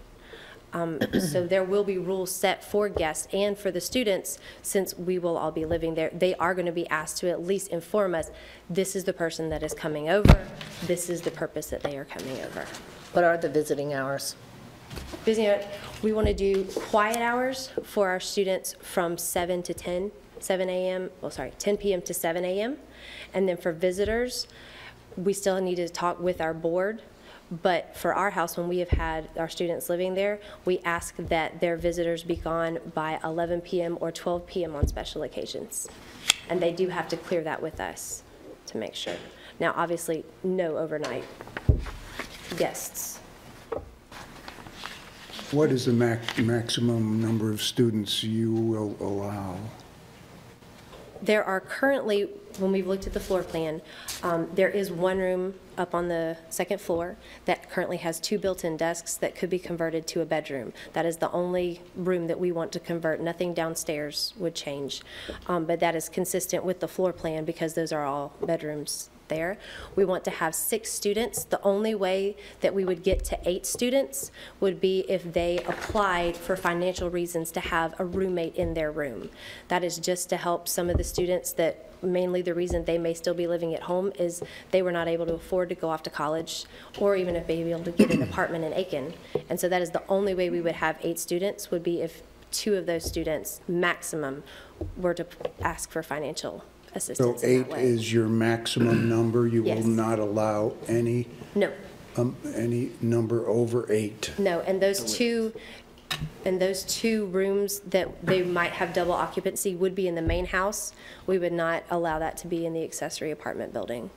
S9: So there will be rules set for guests and for the students, since we will all be living there. They are going to be asked to at least inform us, this is the person that is coming over, this is the purpose that they are coming over.
S5: What are the visiting hours?
S9: We want to do quiet hours for our students from 7 to 10, 10 p.m. to 7 a.m. And then for visitors, we still need to talk with our board. But for our house, when we have had our students living there, we ask that their visitors be gone by 11 p.m. or 12 p.m. on special occasions. And they do have to clear that with us to make sure. Now, obviously, no overnight guests.
S8: What is the maximum number of students you will allow?
S9: There are currently, when we've looked at the floor plan, there is one room up on the second floor that currently has 2 built-in desks that could be converted to a bedroom. That is the only room that we want to convert. Nothing downstairs would change. But that is consistent with the floor plan because those are all bedrooms there. We want to have 6 students. The only way that we would get to 8 students would be if they applied for financial reasons to have a roommate in their room. That is just to help some of the students that mainly the reason they may still be living at home is they were not able to afford to go off to college, or even if they be able to get an apartment in Aiken. And so that is the only way we would have 8 students, would be if 2 of those students maximum were to ask for financial assistance.
S8: So 8 is your maximum number? You
S9: Yes.
S8: will not allow any?
S9: No.
S8: Any number over 8?
S9: No, and those two rooms that they might have double occupancy would be in the main house. We would not allow that to be in the accessory apartment building.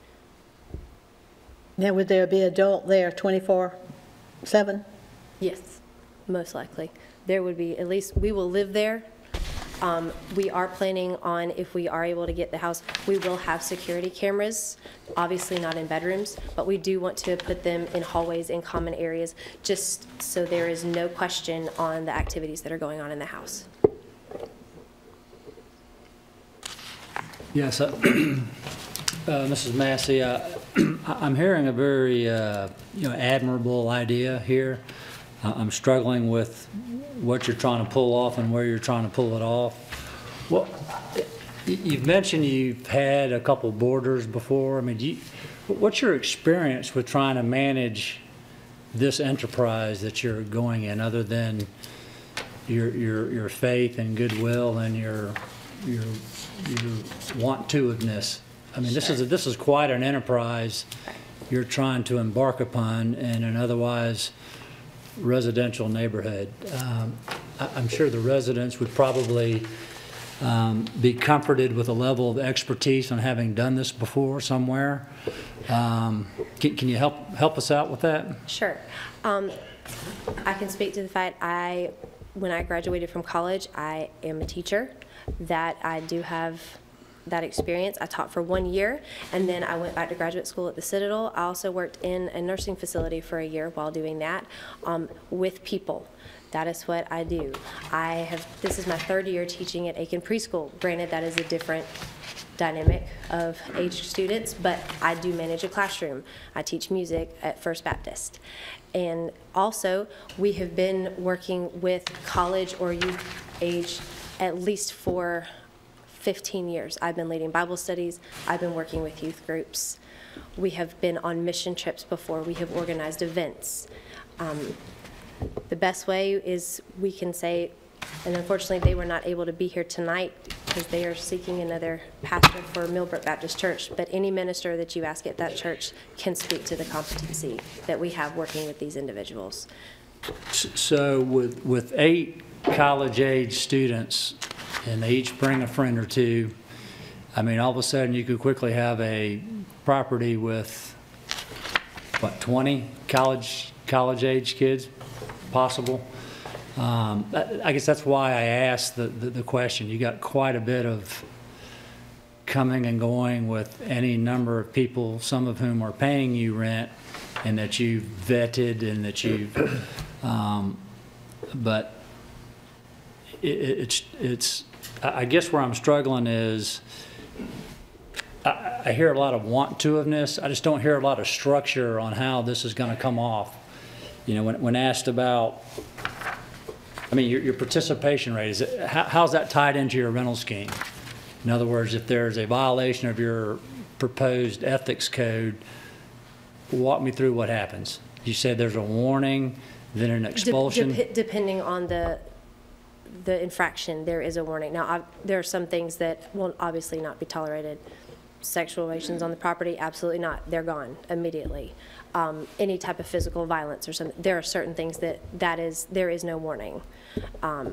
S3: Now, would there be adult there 24/7?
S9: Yes, most likely. There would be, at least, we will live there. We are planning on, if we are able to get the house, we will have security cameras, obviously not in bedrooms, but we do want to put them in hallways and common areas, just so there is no question on the activities that are going on in the house.
S7: Yes, Mrs. Massey, I'm hearing a very admirable idea here. I'm struggling with what you're trying to pull off and where you're trying to pull it off. Well, you've mentioned you've had a couple boarders before. I mean, what's your experience with trying to manage this enterprise that you're going in, other than your faith and goodwill and your want-to-ness? I mean, this is quite an enterprise you're trying to embark upon in an otherwise residential neighborhood. I'm sure the residents would probably be comforted with a level of expertise on having done this before somewhere. Can you help us out with that?
S9: Sure. I can speak to the fact when I graduated from college, I am a teacher, that I do have that experience. I taught for 1 year, and then I went back to graduate school at the Citadel. I also worked in a nursing facility for a year while doing that with people. That is what I do. This is my 3rd year teaching at Aiken Preschool. Granted, that is a different dynamic of age students, but I do manage a classroom. I teach music at First Baptist. And also, we have been working with college or youth age at least for 15 years. I've been leading Bible studies. I've been working with youth groups. We have been on mission trips before. We have organized events. The best way is we can say, and unfortunately they were not able to be here tonight because they are seeking another pastor for Millbrook Baptist Church, but any minister that you ask at that church can speak to the competency that we have working with these individuals.
S7: So with 8 college-age students, and they each bring a friend or two, I mean, all of a sudden you could quickly have a property with, what, 20 college-age kids possible? I guess that's why I asked the question. You got quite a bit of coming and going with any number of people, some of whom are paying you rent, and that you've vetted and that you've, but it's, I guess where I'm struggling is, I hear a lot of want-to-iveness. I just don't hear a lot of structure on how this is going to come off. You know, when asked about, I mean, your participation rate, how's that tied into your rental scheme? In other words, if there's a violation of your proposed ethics code, walk me through what happens. You said there's a warning, then an expulsion?
S9: Depending on the infraction, there is a warning. Now, there are some things that will obviously not be tolerated. Sexual relations on the property, absolutely not. They're gone immediately. Any type of physical violence or something, there are certain things there is no warning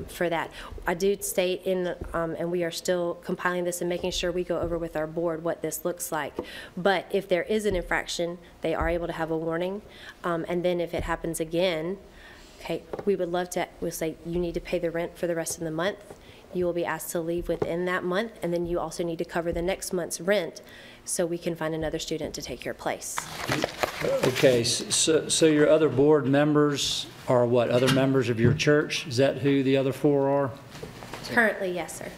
S9: for that. I do state and we are still compiling this and making sure we go over with our board what this looks like. But if there is an infraction, they are able to have a warning. And then if it happens again, okay, we would love to, we'll say you need to pay the rent for the rest of the month. You will be asked to leave within that month, and then you also need to cover the next month's rent so we can find another student to take your place.
S7: Okay, so your other board members are what, other members of your church? Is that who the other 4 are?
S9: Currently, yes, sir.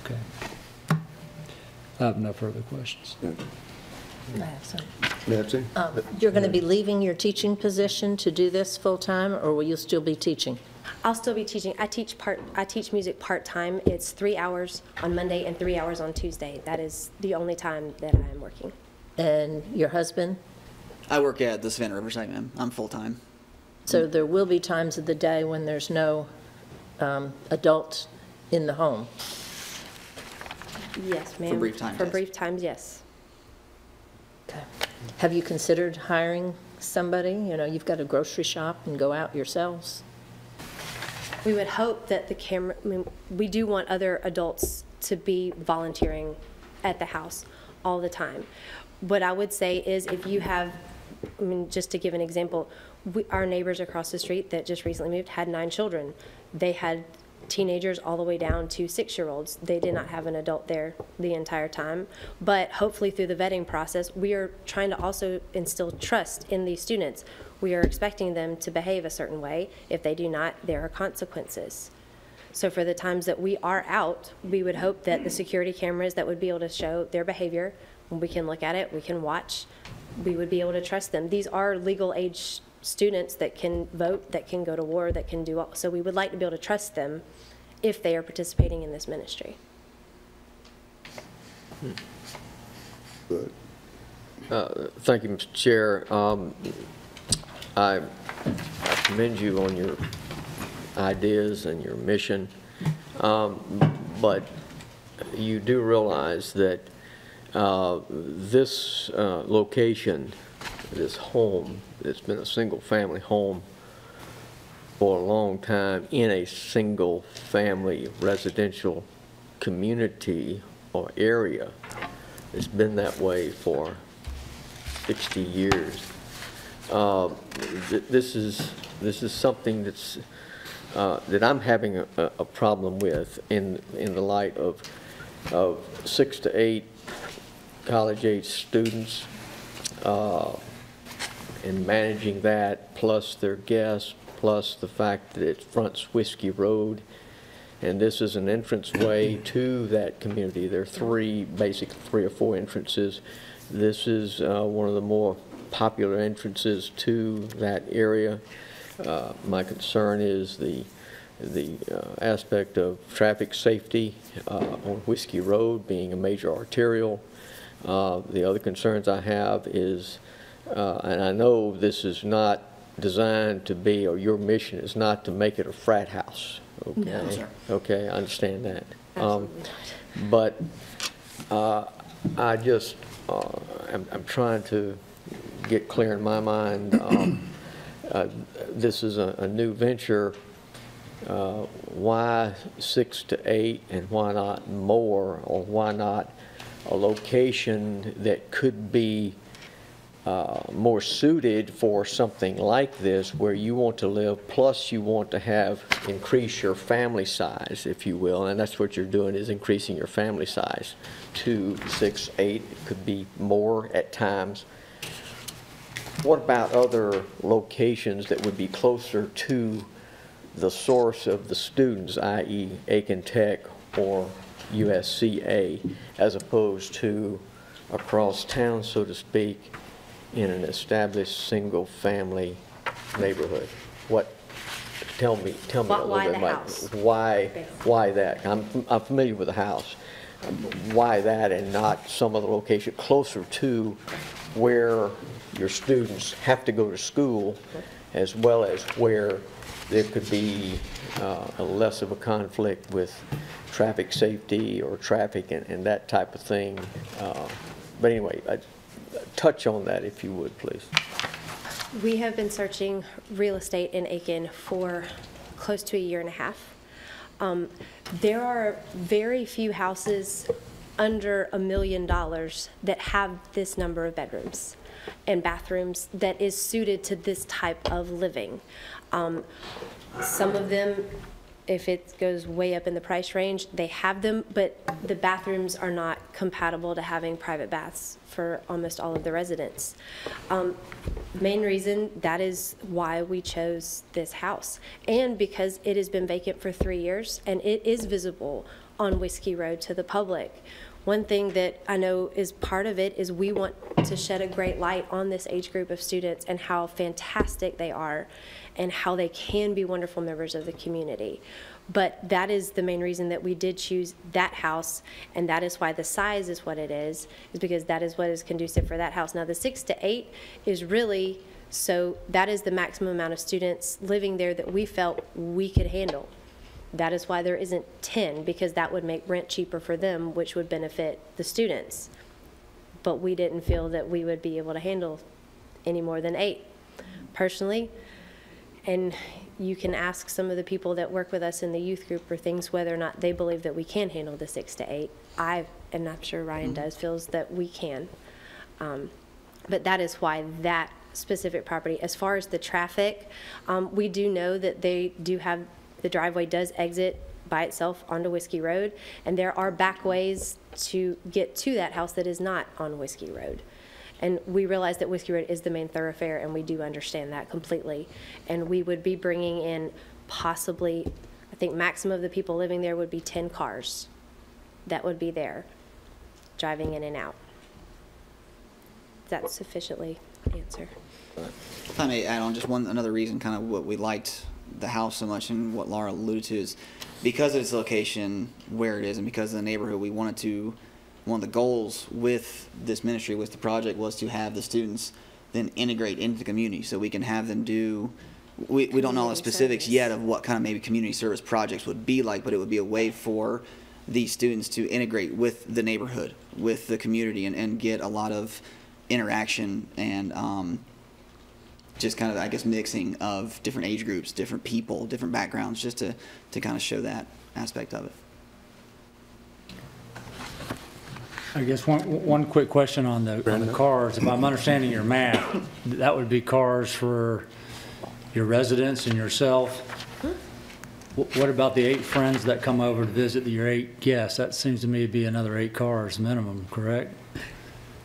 S7: Okay. I have no further questions.
S5: I have some.
S1: Nancy?
S5: You're going to be leaving your teaching position to do this full-time, or will you still be teaching?
S9: I'll still be teaching. I teach music part-time. It's 3 hours on Monday and 3 hours on Tuesday. That is the only time that I am working.
S5: And your husband?
S10: I work at the Savannah Riverside, ma'am. I'm full-time.
S5: So there will be times of the day when there's no adult in the home?
S9: Yes, ma'am.
S10: For brief times,
S9: For
S10: yes.
S9: brief times, yes.
S5: Okay. Have you considered hiring somebody? You know, you've got a grocery shop and go out yourselves.
S9: We would hope that we do want other adults to be volunteering at the house all the time. What I would say is if you have, I mean, just to give an example, our neighbors across the street that just recently moved had 9 children. They had teenagers all the way down to 6-year-olds. They did not have an adult there the entire time. But hopefully through the vetting process, we are trying to also instill trust in these students. We are expecting them to behave a certain way. If they do not, there are consequences. So for the times that we are out, we would hope that the security cameras that would be able to show their behavior, when we can look at it, we can watch, we would be able to trust them. These are legal age students that can vote, that can go to war, that can do all. So we would like to be able to trust them if they are participating in this ministry.
S1: Good.
S2: Thank you, Mr. Chair. I commend you on your ideas and your mission, but you do realize that this location, this home, it's been a single-family home for a long time in a single-family residential community or area. It's been that way for 60 years. This is something that's that I'm having a problem with in the light of 6 to 8 college-age students and managing that, plus their guests, plus the fact that it fronts Whiskey Road, and this is an entranceway to that community. There are basically three or four entrances. This is one of the more popular entrances to that area. My concern is the aspect of traffic safety on Whiskey Road being a major arterial. The other concerns I have is, and I know this is not designed to be, or your mission is not to make it a frat house. Okay.
S10: No, sir.
S2: Okay, I understand that.
S9: Absolutely
S2: But I just, I'm trying to get clear in my mind. This is a new venture. Why 6 to 8 and why not more, or why not a location that could be more suited for something like this, where you want to live, plus you want to increase your family size, if you will, and that's what you're doing, is increasing your family size to 6, 8, it could be more at times. What about other locations that would be closer to the source of the students, i.e. Aiken Tech or USCA, as opposed to across town, so to speak, in an established single-family neighborhood? Tell me a little
S9: Why
S2: bit
S9: the
S2: about
S9: house?
S2: why that? I'm familiar with the house. Why that and not some other location closer to where your students have to go to school, as well as where there could be less of a conflict with traffic safety or traffic and that type of thing. But anyway, touch on that if you would, please.
S9: We have been searching real estate in Aiken for close to a year and a half. There are very few houses under $1 million that have this number of bedrooms and bathrooms that is suited to this type of living. Some of them, if it goes way up in the price range, they have them, but the bathrooms are not compatible to having private baths for almost all of the residents. Main reason, that is why we chose this house, and because it has been vacant for 3 years and it is visible on Whiskey Road to the public. One thing that I know is part of it is we want to shed a great light on this age group of students and how fantastic they are and how they can be wonderful members of the community. But that is the main reason that we did choose that house, and that is why the size is what it is because that is what is conducive for that house. Now the 6 to 8 is really, so that is the maximum amount of students living there that we felt we could handle. That is why there isn't 10, because that would make rent cheaper for them, which would benefit the students. But we didn't feel that we would be able to handle any more than 8. Personally, and you can ask some of the people that work with us in the youth group or things whether or not they believe that we can handle the 6 to 8. And I'm sure Ryan does, feels that we can. But that is why that specific property. As far as the traffic, we do know that they do have, the driveway does exit by itself onto Whiskey Road, and there are back ways to get to that house that is not on Whiskey Road. And we realize that Whiskey Road is the main thoroughfare, and we do understand that completely. And we would be bringing in possibly, I think maximum of the people living there would be 10 cars that would be there, driving in and out. Does that sufficiently answer?
S10: If I may add on just another reason, kind of what we liked the house so much and what Laura alluded to is because of its location where it is and because of the neighborhood, we wanted to, one of the goals with this ministry, with the project, was to have the students then integrate into the community so we can have them do, we don't know all the specifics yet of what kind of maybe community service projects would be like, but it would be a way for these students to integrate with the neighborhood, with the community, and get a lot of interaction and just kind of, I guess, mixing of different age groups, different people, different backgrounds, just to kind of show that aspect of it.
S7: I guess one quick question on the cars. If I'm understanding your math, that would be cars for your residents and yourself? What about the 8 friends that come over to visit your 8 guests? That seems to me to be another 8 cars minimum, correct?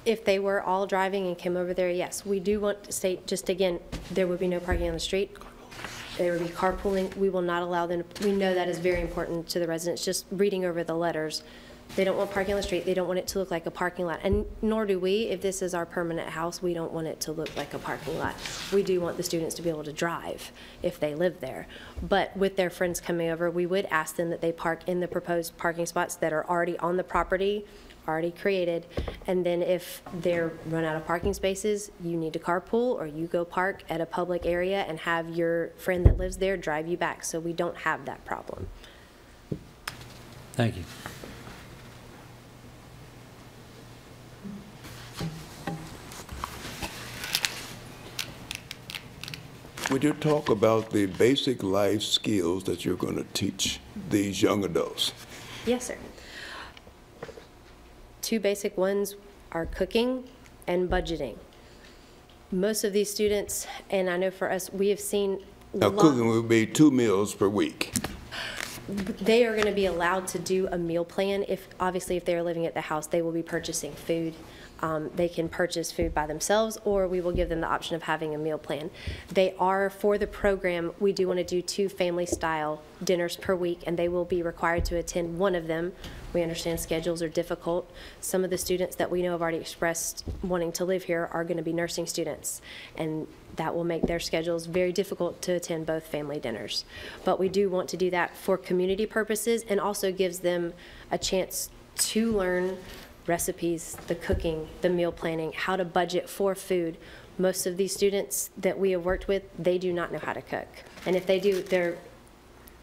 S9: If they were all driving and came over there, yes. We do want to state, just again, there would be no parking on the street. There would be carpooling. We will not allow them, we know that is very important to the residents, just reading over the letters. They don't want parking on the street. They don't want it to look like a parking lot. And nor do we. If this is our permanent house, we don't want it to look like a parking lot. We do want the students to be able to drive if they live there. But with their friends coming over, we would ask them that they park in the proposed parking spots that are already on the property, already created. And then if they're run out of parking spaces, you need to carpool, or you go park at a public area and have your friend that lives there drive you back. So we don't have that problem.
S7: Thank you.
S1: Would you talk about the basic life skills that you're going to teach these young adults?
S9: Yes, sir. 2 basic ones are cooking and budgeting. Most of these students, and I know for us, we have seen
S1: Now, cooking would be 2 meals per week.
S9: They are going to be allowed to do a meal plan. Obviously, if they're living at the house, they will be purchasing food. They can purchase food by themselves, or we will give them the option of having a meal plan. They are, for the program, we do want to do 2 family-style dinners per week, and they will be required to attend one of them. We understand schedules are difficult. Some of the students that we know have already expressed wanting to live here are going to be nursing students, and that will make their schedules very difficult to attend both family dinners. But we do want to do that for community purposes, and also gives them a chance to learn recipes, the cooking, the meal planning, how to budget for food. Most of these students that we have worked with, they do not know how to cook. And if they do, their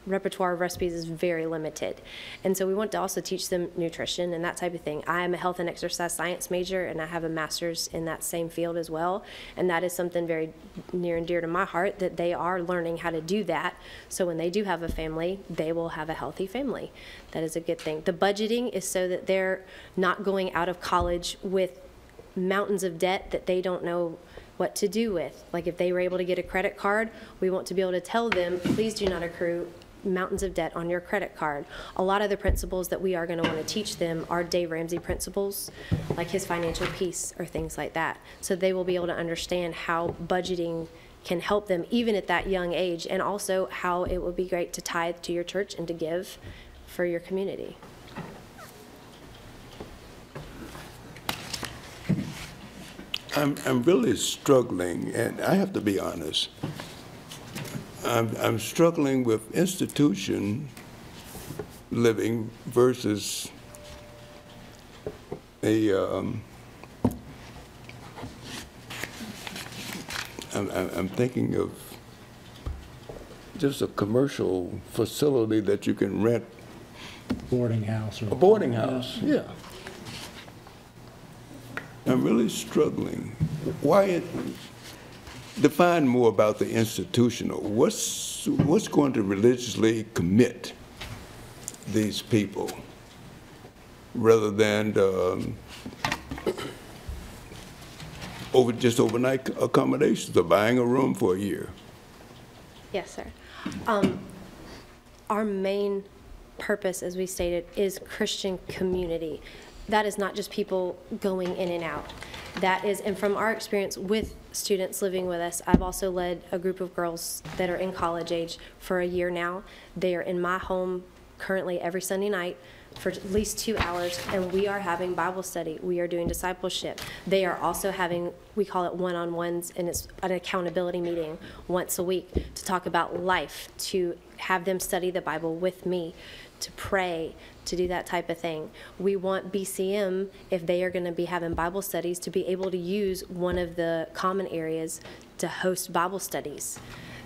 S9: repertoire of recipes is very limited. And so we want to also teach them nutrition and that type of thing. I am a health and exercise science major, and I have a master's in that same field as well. And that is something very near and dear to my heart, that they are learning how to do that. So when they do have a family, they will have a healthy family. That is a good thing. The budgeting is so that they're not going out of college with mountains of debt that they don't know what to do with. Like if they were able to get a credit card, we want to be able to tell them, please do not accrue mountains of debt on your credit card. A lot of the principles that we are going to want to teach them are Dave Ramsey principles, like his financial peace or things like that. So they will be able to understand how budgeting can help them even at that young age, and also how it would be great to tithe to your church and to give for your community.
S1: I'm really struggling, and I have to be honest. I'm struggling with institution living versus I'm thinking of just a commercial facility that you can rent.
S7: Boarding house. Or
S1: A boarding house, yeah. I'm really struggling. Define more about the institutional. What's going to religiously commit these people rather than just overnight accommodations or buying a room for a year?
S9: Yes, sir. Our main purpose, as we stated, is Christian community. That is not just people going in and out. That is, and from our experience with students living with us, I've also led a group of girls that are in college age for a year now. They are in my home currently every Sunday night for at least 2 hours, and we are having Bible study. We are doing discipleship. They are also having, we call it one-on-ones, and it's an accountability meeting once a week to talk about life, to have them study the Bible with me, to pray, to do that type of thing. We want BCM, if they are going to be having Bible studies, to be able to use one of the common areas to host Bible studies.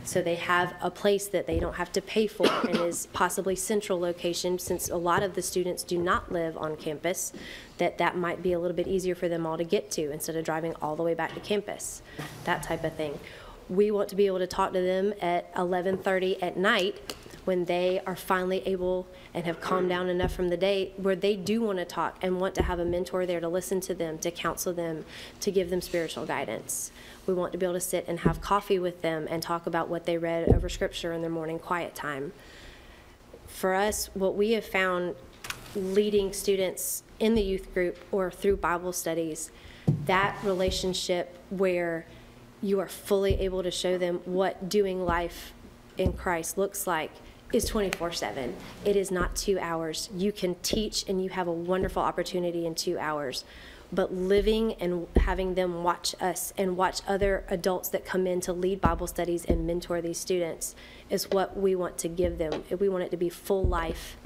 S9: So they have a place that they don't have to pay for and is possibly central location, since a lot of the students do not live on campus, that might be a little bit easier for them all to get to instead of driving all the way back to campus, that type of thing. We want to be able to talk to them at 11:30 at night when they are finally able and have calmed down enough from the day where they do want to talk and want to have a mentor there to listen to them, to counsel them, to give them spiritual guidance. We want to be able to sit and have coffee with them and talk about what they read over scripture in their morning quiet time. for us, what we have found leading students in the youth group or through Bible studies, that relationship where you are fully able to show them what doing life in Christ looks like is 24/7. It is not 2 hours. You can teach and you have a wonderful opportunity in 2 hours. But living and having them watch us and watch other adults that come in to lead Bible studies and mentor these students is what we want to give them. We want it to be full life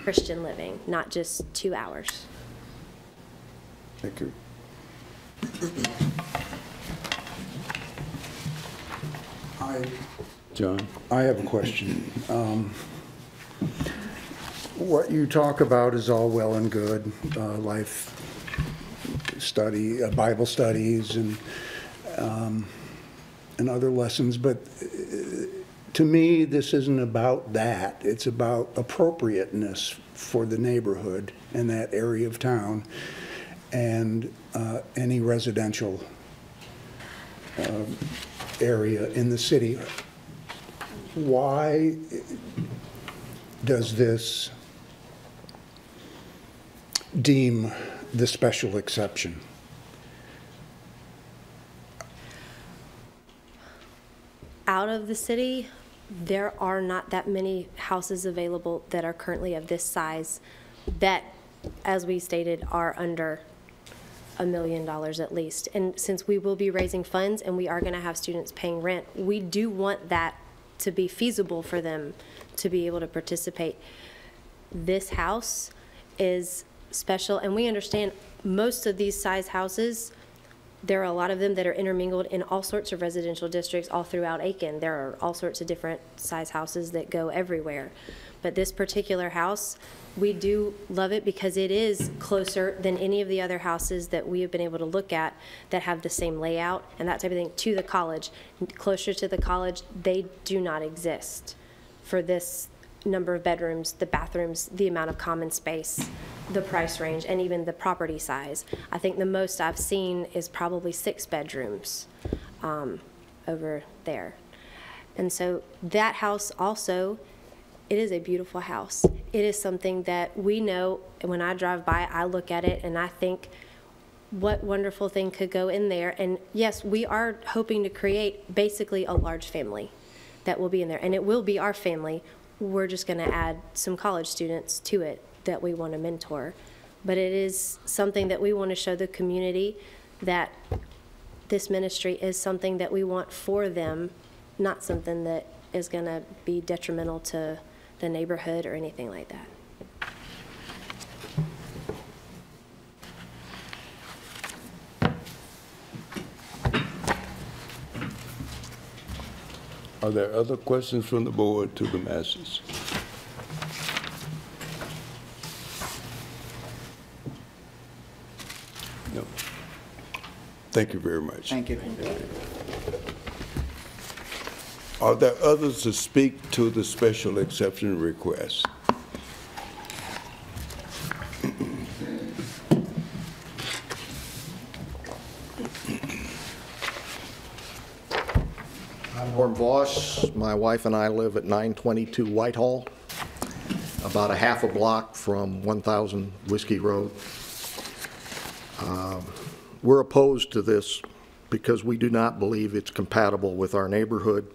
S9: Christian living, not just 2 hours.
S1: Thank you. John?
S8: I have a question. What you talk about is all well and good, life study, Bible studies and other lessons, but to me, this isn't about that. It's about appropriateness for the neighborhood and that area of town and any residential area in the city. Why does this deem the special exception?
S9: Out of the city, there are not that many houses available that are currently of this size that, as we stated, are under $1 million at least. And since we will be raising funds and we are going to have students paying rent, we do want that to be feasible for them to be able to participate. This house is special, and we understand most of these size houses, there are a lot of them that are intermingled in all sorts of residential districts all throughout Aiken. There are all sorts of different size houses that go everywhere. But this particular house, we do love it because it is closer than any of the other houses that we have been able to look at that have the same layout and that type of thing to the college. Closer to the college, they do not exist for this number of bedrooms, the bathrooms, the amount of common space, the price range, and even the property size. I think the most I've seen is probably 6 bedrooms over there. And so that house also, it is a beautiful house. It is something that we know, and when I drive by, I look at it and I think, what wonderful thing could go in there. And yes, we are hoping to create basically a large family that will be in there, and it will be our family. We're just going to add some college students to it that we want to mentor. But it is something that we want to show the community that this ministry is something that we want for them, not something that is going to be detrimental to the neighborhood or anything like that.
S1: Are there other questions from the board to the masses? No. Thank you very much.
S10: Thank you.
S1: Are there others to speak to the special exception request?
S11: I'm Norm Voss. My wife and I live at 922 Whitehall, about a half a block from 1000 Whiskey Road. We're opposed to this because we do not believe it's compatible with our neighborhood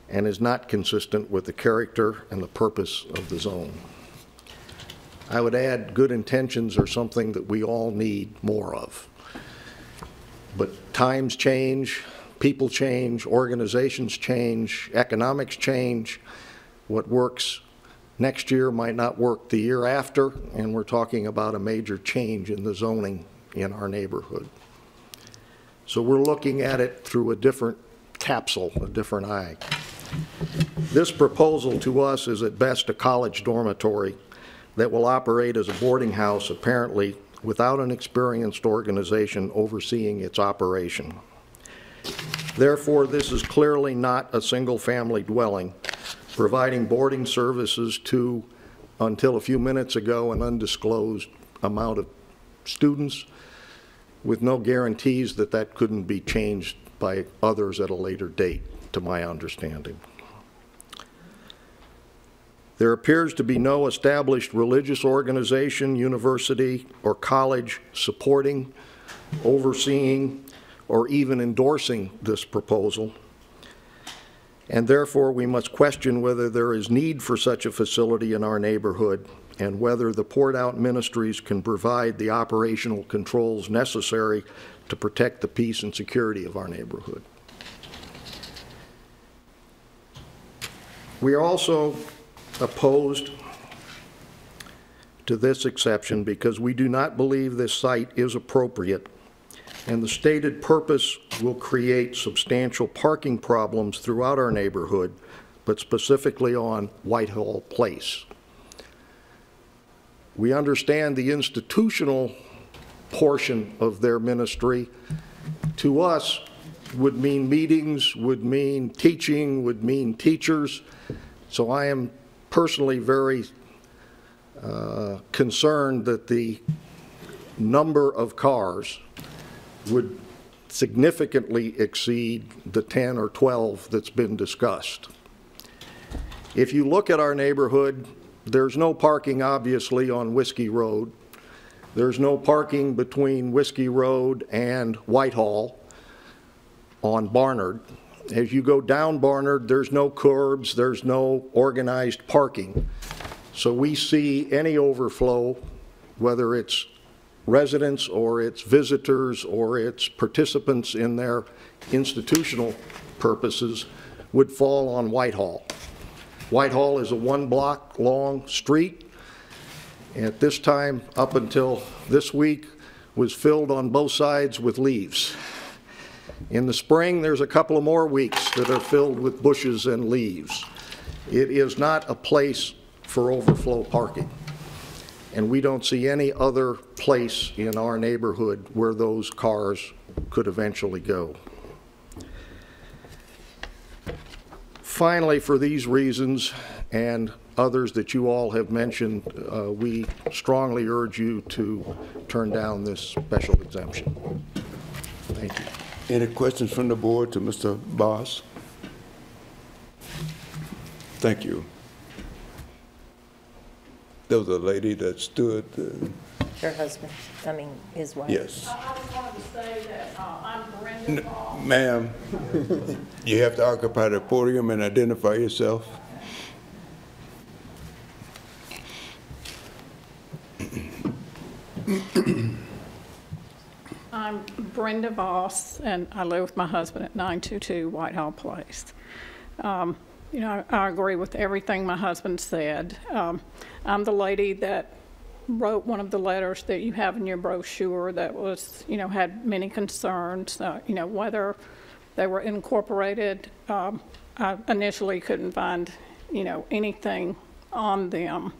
S11: and is not consistent with the character and the purpose of the zone. I would add good intentions are something that we all need more of. But times change, people change, organizations change, economics change. What works next year might not work the year after, and we're talking about a major change in the zoning in our neighborhood. So we're looking at it through a different capsule, a different eye. This proposal to us is at best a college dormitory that will operate as a boarding house, apparently without an experienced organization overseeing its operation. Therefore, this is clearly not a single-family dwelling, providing boarding services to, until a few minutes ago, an undisclosed amount of students, with no guarantees that that couldn't be changed by others at a later date, to my understanding. There appears to be no established religious organization, university, or college supporting, overseeing, or even endorsing this proposal. And therefore, we must question whether there is need for such a facility in our neighborhood and whether the poured out ministries can provide the operational controls necessary to protect the peace and security of our neighborhood. We are also opposed to this exception because we do not believe this site is appropriate, and the stated purpose will create substantial parking problems throughout our neighborhood, but specifically on Whitehall Place. We understand the institutional portion of their ministry to us would mean meetings, would mean teaching, would mean teachers. So I am personally very concerned that the number of cars would significantly exceed the 10 or 12 that's been discussed. If you look at our neighborhood, there's no parking obviously on Whiskey Road. There's no parking between Whiskey Road and Whitehall on Barnard. As you go down Barnard, there's no curbs, there's no organized parking. So we see any overflow, whether it's residents or it's visitors or it's participants in their institutional purposes, would fall on Whitehall. Whitehall is a 1-block long street. At this time, up until this week, was filled on both sides with leaves. In the spring, there's a couple of more weeks that are filled with bushes and leaves. It is not a place for overflow parking. And we don't see any other place in our neighborhood where those cars could eventually go. Finally, for these reasons and others that you all have mentioned, we strongly urge you to turn down this special exemption. Thank you.
S1: Any questions from the board to Mr. Boss? Thank you. There was a lady that stood.
S5: Her husband, I mean, his wife.
S1: Yes.
S12: I just wanted to say that I'm Brenda Ball.
S1: Ma'am, you have to occupy the podium and identify yourself.
S12: I'm Brenda Voss, and I live with my husband at 922 Whitehall Place. You know, I agree with everything my husband said. I'm the lady that wrote one of the letters that you have in your brochure that was, you know, had many concerns, you know, whether they were incorporated. I initially couldn't find, you know, anything on them.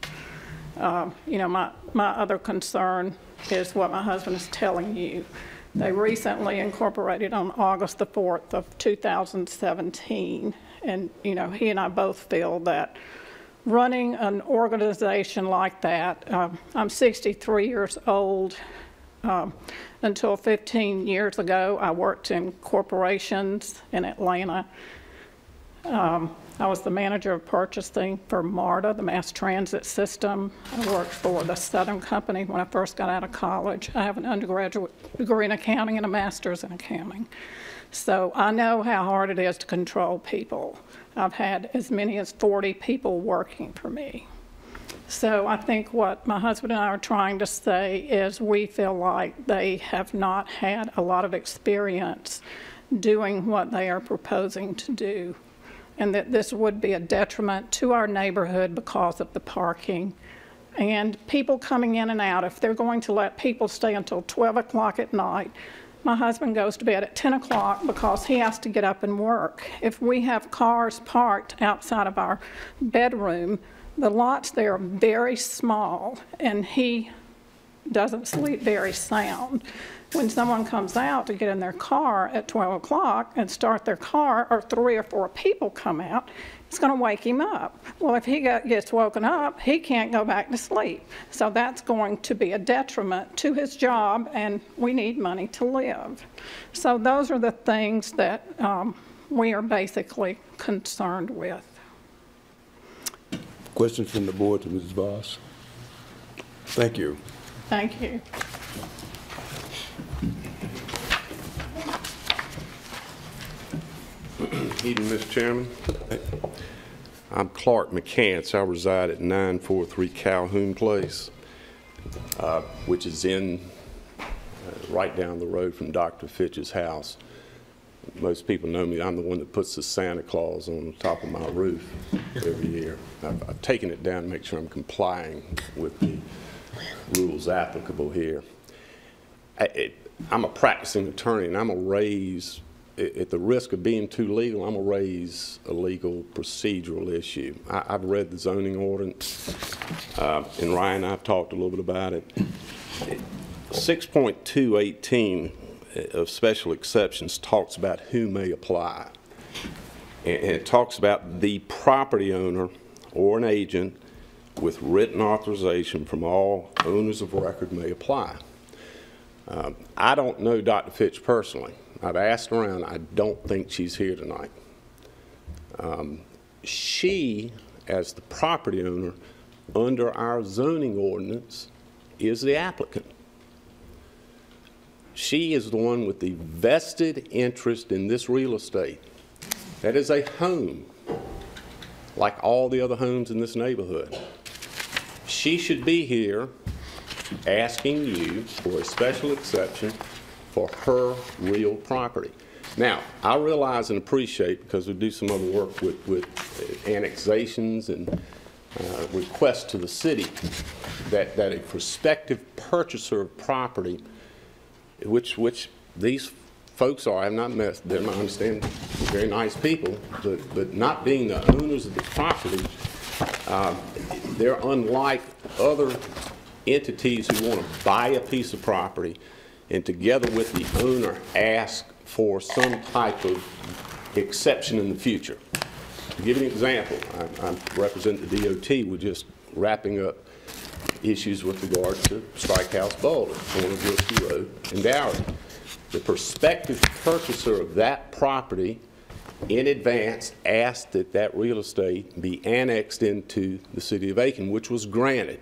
S12: You know, my other concern is what my husband is telling you. They recently incorporated on August the 4th of 2017. And, you know, he and I both feel that running an organization like that, I'm 63 years old. Until 15 years ago, I worked in corporations in Atlanta. I was the manager of purchasing for MARTA, the mass transit system. I worked for the Southern Company when I first got out of college. I have an undergraduate degree in accounting and a master's in accounting. So I know how hard it is to control people. I've had as many as 40 people working for me. So I think what my husband and I are trying to say is we feel like they have not had a lot of experience doing what they are proposing to do, and that this would be a detriment to our neighborhood because of the parking and people coming in and out. If they're going to let people stay until 12 o'clock at night, my husband goes to bed at 10 o'clock because he has to get up and work. If we have cars parked outside of our bedroom, the lots there are very small, and he doesn't sleep very sound. When someone comes out to get in their car at 12 o'clock and start their car, or 3 or 4 people come out, it's going to wake him up. Well, if he gets woken up, he can't go back to sleep. So that's going to be a detriment to his job, and we need money to live. So those are the things that we are basically concerned with.
S1: Questions from the board to Mrs. Voss? Thank you.
S12: Thank you.
S13: Evening, Mr. Chairman. I'm Clark McCants. I reside at 943 Calhoun Place, which is in right down the road from Dr. Fitch's house. Most people know me. I'm the one that puts the Santa Claus on the top of my roof every year. I've taken it down to make sure I'm complying with the rules applicable here. I'm a practicing attorney, and I'm going to raise, at the risk of being too legal, I'm going to raise a legal procedural issue. I've read the zoning ordinance, and Ryan and I have talked a little bit about it. 6.218 of special exceptions talks about who may apply. And it talks about the property owner or an agent with written authorization from all owners of record may apply. I don't know Dr. Fitch personally. I've asked around. I don't think she's here tonight. She, as the property owner, under our zoning ordinance, is the applicant. She is the one with the vested interest in this real estate. That is a home, like all the other homes in this neighborhood. She should be here asking you for a special exception for her real property. Now, I realize and appreciate, because we do some other work with annexations and requests to the city, that a prospective purchaser of property, which these folks are, I have not met them, I understand, very nice people, but not being the owners of the property, they're unlike other entities who want to buy a piece of property and together with the owner ask for some type of exception in the future. To give you an example, I represent the DOT. We're just wrapping up issues with regard to Strike House Boulder, corner of Whiskey Road and Dowery. The prospective purchaser of that property in advance asked that that real estate be annexed into the city of Aiken, which was granted.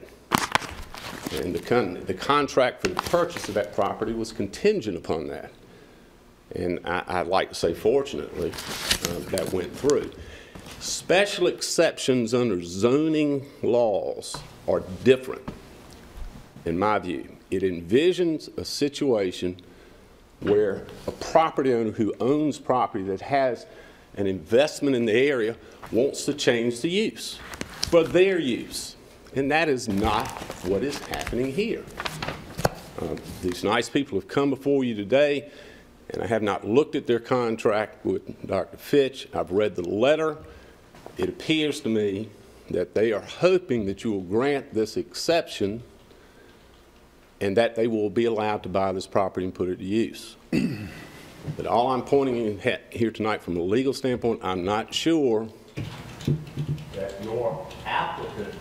S13: And the contract for the purchase of that property was contingent upon that. And I'd like to say, fortunately, that went through. Special exceptions under zoning laws are different, in my view. It envisions a situation where a property owner who owns property that has an investment in the area wants to change the use for their use. And that is not what is happening here. These nice people have come before you today, and I have not looked at their contract with Dr. Fitch. I've read the letter. It appears to me that they are hoping that you will grant this exception and that they will be allowed to buy this property and put it to use. But all I'm pointing in here tonight from a legal standpoint, I'm not sure that your applicant,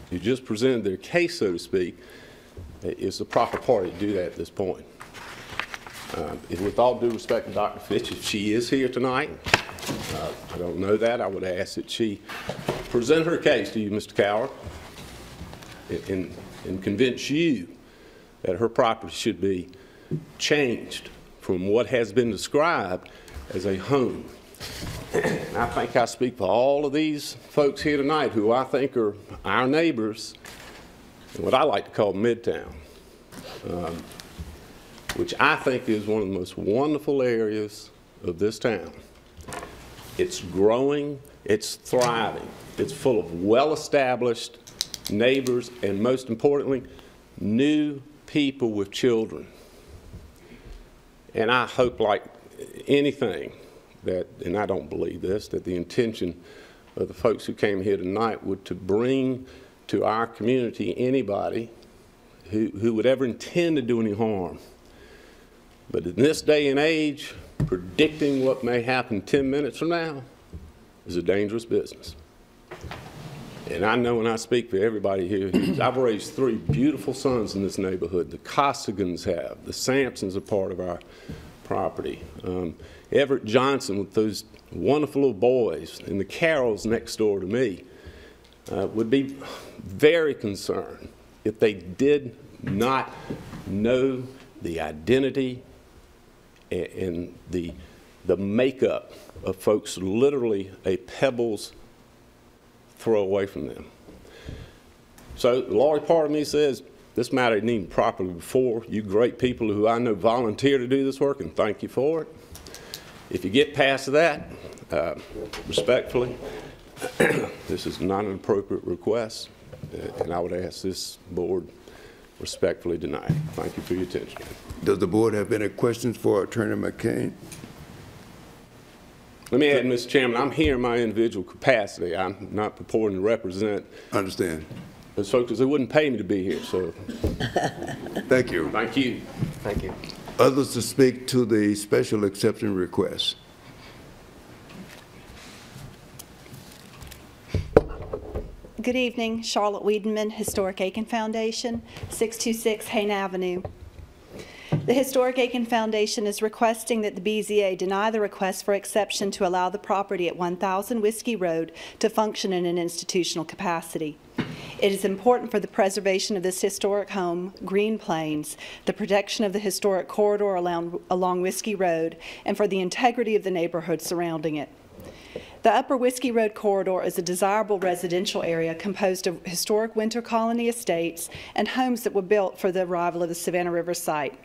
S13: who just presented their case, so to speak, is the proper party to do that at this point. With all due respect to Dr. Fitch, if she is here tonight, I don't know that. I would ask that she present her case to you, Mr. Coward, and convince you that her property should be changed from what has been described as a home. And I think I speak for all of these folks here tonight who I think are our neighbors in what I like to call Midtown, which I think is one of the most wonderful areas of this town. It's growing, it's thriving, it's full of well-established neighbors, and most importantly, new people with children. And I hope, like anything, that, and I don't believe this, that the intention of the folks who came here tonight would to bring to our community anybody who would ever intend to do any harm. But in this day and age, predicting what may happen 10 minutes from now is a dangerous business. And I know when I speak for everybody here, I've raised 3 beautiful sons in this neighborhood. The Costigans have. The Sampsons are part of our property. Everett Johnson with those wonderful little boys, and the Carrolls next door to me. would be very concerned if they did not know the identity and the makeup of folks literally a pebble's throw away from them. So the large part of me says this matter didn't even properly before you great people who I know volunteer to do this work, and thank you for it. If you get past that, respectfully, this is not an appropriate request, and I would ask this board respectfully deny it. Thank you for your attention.
S1: Does the board have any questions for Attorney McCain?
S13: Let me add, Mr. Chairman, I'm here in my individual capacity. I'm not purporting to represent.
S1: Understand.
S13: Those folks, they wouldn't pay me to be here, so.
S1: Thank you.
S13: Thank you.
S2: Thank you.
S1: Others to speak to the special exception request?
S14: Good evening, Charlotte Wiedenman, Historic Aiken Foundation, 626 Hayne Avenue. The Historic Aiken Foundation is requesting that the BZA deny the request for exception to allow the property at 1000 Whiskey Road to function in an institutional capacity. It is important for the preservation of this historic home, Green Plains, the protection of the historic corridor along Whiskey Road, and for the integrity of the neighborhood surrounding it. The Upper Whiskey Road corridor is a desirable residential area composed of historic winter colony estates and homes that were built for the arrival of the Savannah River site.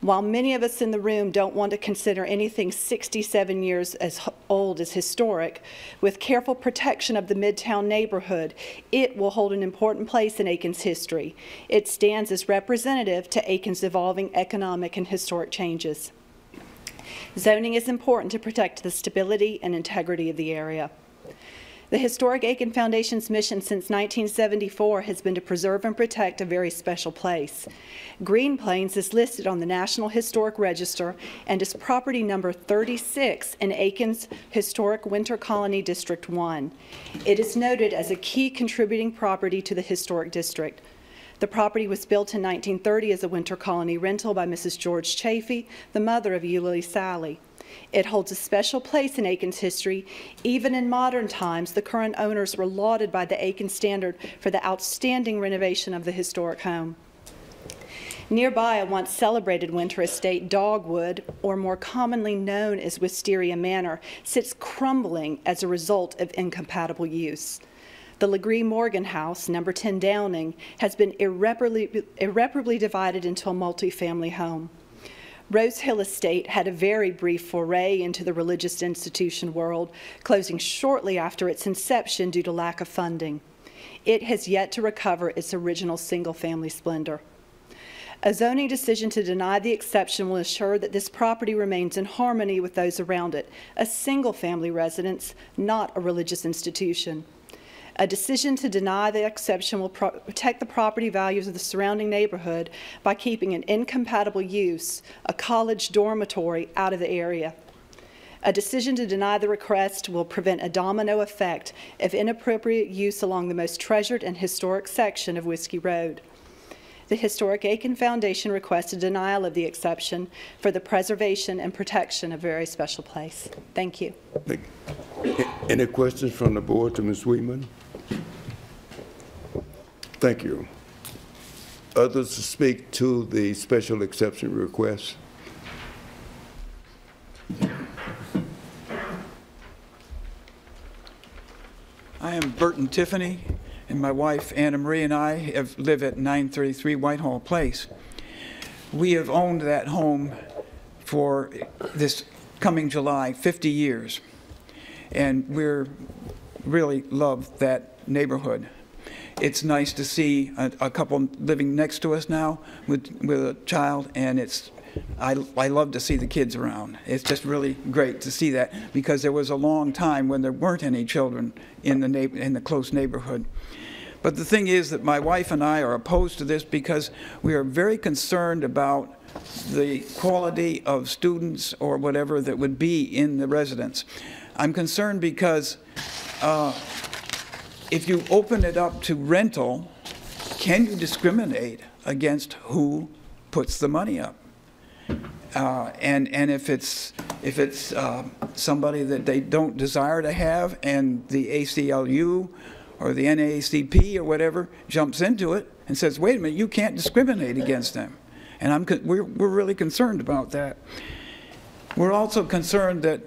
S14: While many of us in the room don't want to consider anything 67 years as old as historic, with careful protection of the Midtown neighborhood, it will hold an important place in Aiken's history. It stands as representative to Aiken's evolving economic and historic changes. Zoning is important to protect the stability and integrity of the area. The Historic Aiken Foundation's mission since 1974 has been to preserve and protect a very special place. Green Plains is listed on the National Historic Register and is property number 36 in Aiken's Historic Winter Colony District 1. It is noted as a key contributing property to the historic district. The property was built in 1930 as a winter colony rental by Mrs. George Chafee, the mother of Eulalie Sally. It holds a special place in Aiken's history. Even in modern times, the current owners were lauded by the Aiken Standard for the outstanding renovation of the historic home. Nearby, a once celebrated winter estate, Dogwood, or more commonly known as Wisteria Manor, sits crumbling as a result of incompatible use. The Legree Morgan House, number 10 Downing, has been irreparably divided into a multi-family home. Rose Hill Estate had a very brief foray into the religious institution world, closing shortly after its inception due to lack of funding. It has yet to recover its original single-family splendor. A zoning decision to deny the exception will ensure that this property remains in harmony with those around it, a single-family residence, not a religious institution. A decision to deny the exception will protect the property values of the surrounding neighborhood by keeping an incompatible use, a college dormitory, out of the area. A decision to deny the request will prevent a domino effect of inappropriate use along the most treasured and historic section of Whiskey Road. The Historic Aiken Foundation requests a denial of the exception for the preservation and protection of a very special place. Thank you.
S1: Any questions from the board to Ms. Weedman? Thank you. Others to speak to the special exception request?
S15: I am Burton Tiffany, and my wife Anna Marie and I live at 933 Whitehall Place. We have owned that home for this coming July 50 years, and we're really love that neighborhood. It's nice to see a couple living next to us now with a child, and I love to see the kids around. It's just really great to see that, because there was a long time when there weren't any children in the close neighborhood. But the thing is that my wife and I are opposed to this because we are very concerned about the quality of students or whatever that would be in the residence. I'm concerned because if you open it up to rental, can you discriminate against who puts the money up? And if it's somebody that they don't desire to have, and the ACLU or the NAACP or whatever jumps into it and says, wait a minute, you can't discriminate against them. And we're really concerned about that. We're also concerned that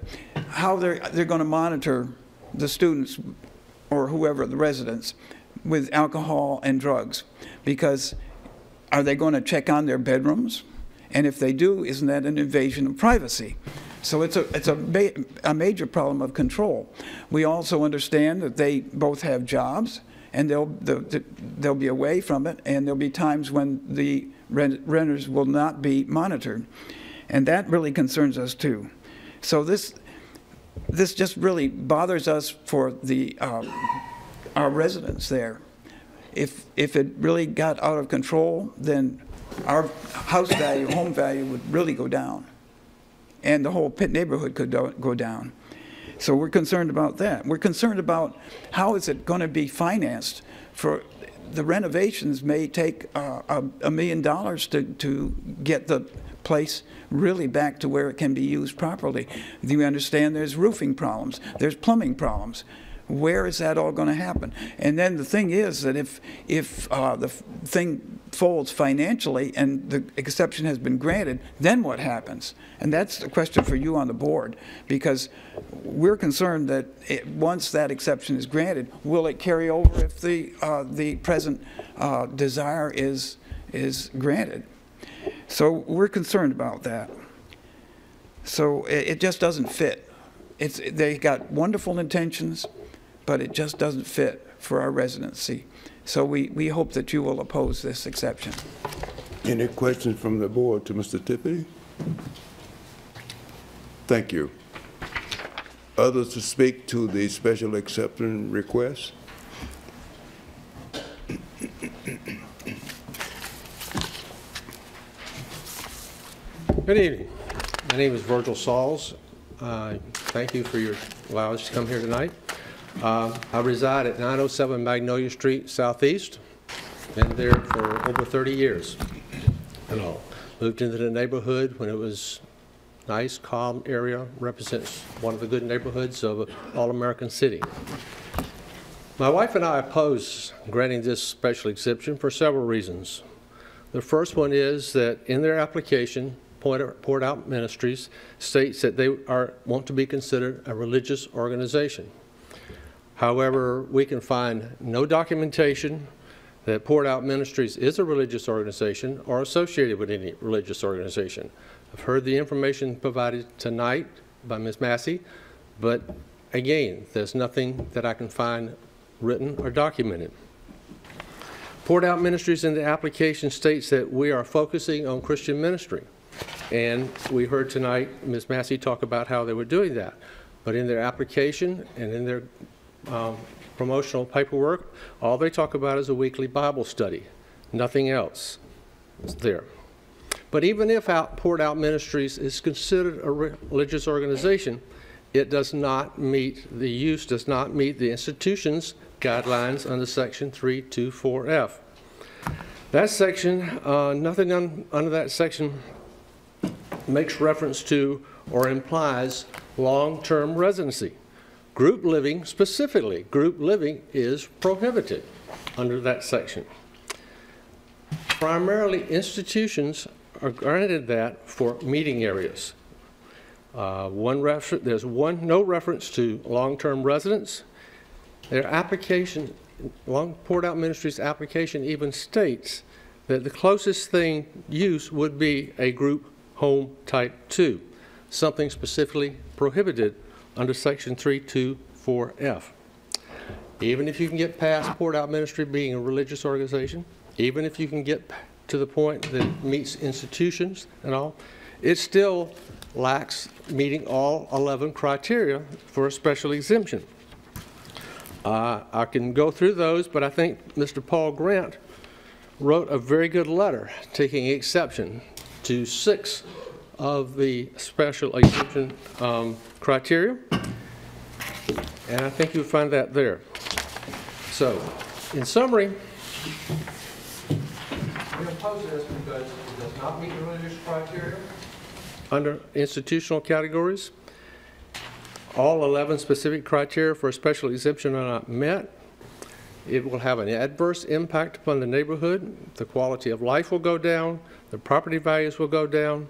S15: how they're going to monitor the students or whoever, the residents, with alcohol and drugs. Because are they going to check on their bedrooms? And if they do, isn't that an invasion of privacy? So it's a major problem of control. We also understand that they both have jobs, and they'll be away from it, and there'll be times when the renters will not be monitored. And that really concerns us too. So this just really bothers us for our residents there. If it really got out of control, then our house value, home value would really go down. And the whole Pitt neighborhood could go down. So we're concerned about that. We're concerned about how is it going to be financed. For the renovations may take $1 million to get the place really back to where it can be used properly. You understand there's roofing problems, there's plumbing problems. Where is that all going to happen? And then the thing is that if the thing folds financially and the exception has been granted, then what happens? And that's the question for you on the board, because we're concerned that once that exception is granted, will it carry over if the present desire is granted? So we're concerned about that. So it just doesn't fit. They got wonderful intentions, but it just doesn't fit for our residency. So we hope that you will oppose this exception.
S1: Any questions from the board to Mr. Tiffany? Thank you. Others to speak to the special exception request?
S16: Good evening. My name is Virgil Sauls. Thank you for allowing us to come here tonight. I reside at 907 Magnolia Street Southeast. Been there for over 30 years. And all. Moved into the neighborhood when it was nice, calm area. Represents one of the good neighborhoods of an all-American city. My wife and I oppose granting this special exemption for several reasons. The first one is that in their application, Poured Out Ministries states that they want to be considered a religious organization. However, we can find no documentation that Poured Out Ministries is a religious organization or associated with any religious organization. I've heard the information provided tonight by Ms. Massey, but again, there's nothing that I can find written or documented. Poured Out Ministries in the application states that we are focusing on Christian ministry. And we heard tonight Ms. Massey talk about how they were doing that. But in their application and in their promotional paperwork, all they talk about is a weekly Bible study. Nothing else is there. But even if Poured Out Ministries is considered a religious organization, it does not meet, the use does not meet the institution's guidelines under Section 324F. That section, nothing under that section makes reference to or implies long-term residency. Group living, specifically, group living is prohibited under that section. Primarily, institutions are granted that for meeting areas. There's no reference to long-term residence. Their application, Poured Out Ministries application even states that the closest use would be a group home type 2, something specifically prohibited under Section 324F. Even if you can get past Poured Out Ministry being a religious organization, even if you can get to the point that it meets institutions and all, it still lacks meeting all 11 criteria for a special exemption. I can go through those, but I think Mr. Paul Grant wrote a very good letter taking exception to 6 of the special exemption criteria, and I think you'll find that there. So, in summary, we oppose this because it does not meet the religious criteria under institutional categories. All 11 specific criteria for a special exemption are not met. it will have an adverse impact upon the neighborhood. The quality of life will go down, the property values will go down,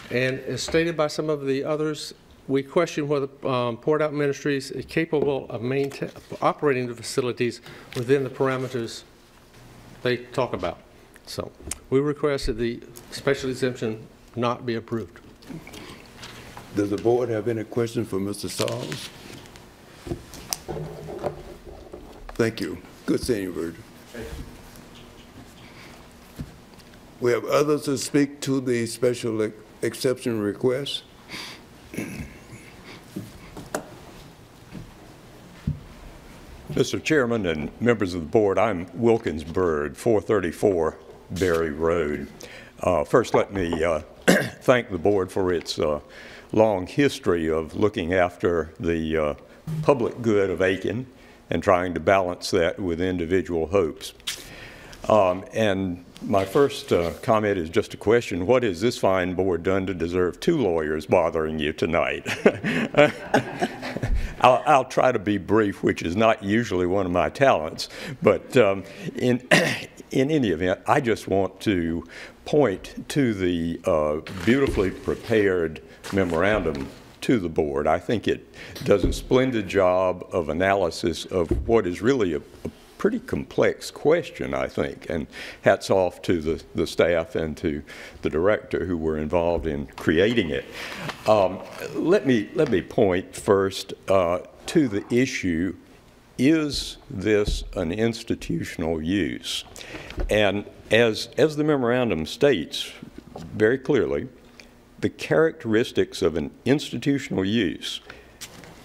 S16: and as stated by some of the others, we question whether Port Out Ministries is capable of operating the facilities within the parameters they talk about. So we request that the special exemption not be approved.
S1: Does the board have any questions for Mr. Sauls? Thank you. Good seeing you, Virgil. We have others to speak to the special exception request.
S17: Mr. Chairman and members of the board, I'm Wilkins Bird, 434 Berry Road. First, let me thank the board for its long history of looking after the public good of Aiken and trying to balance that with individual hopes. And my first comment is just a question. What has this fine board done to deserve two lawyers bothering you tonight? I'll try to be brief, which is not usually one of my talents, but in any event, I just want to point to the beautifully prepared memorandum to the board. I think it does a splendid job of analysis of what is really a pretty complex question, I think, and hats off to the staff and to the director who were involved in creating it. Let me point first to the issue, is this an institutional use? And as the memorandum states very clearly, the characteristics of an institutional use,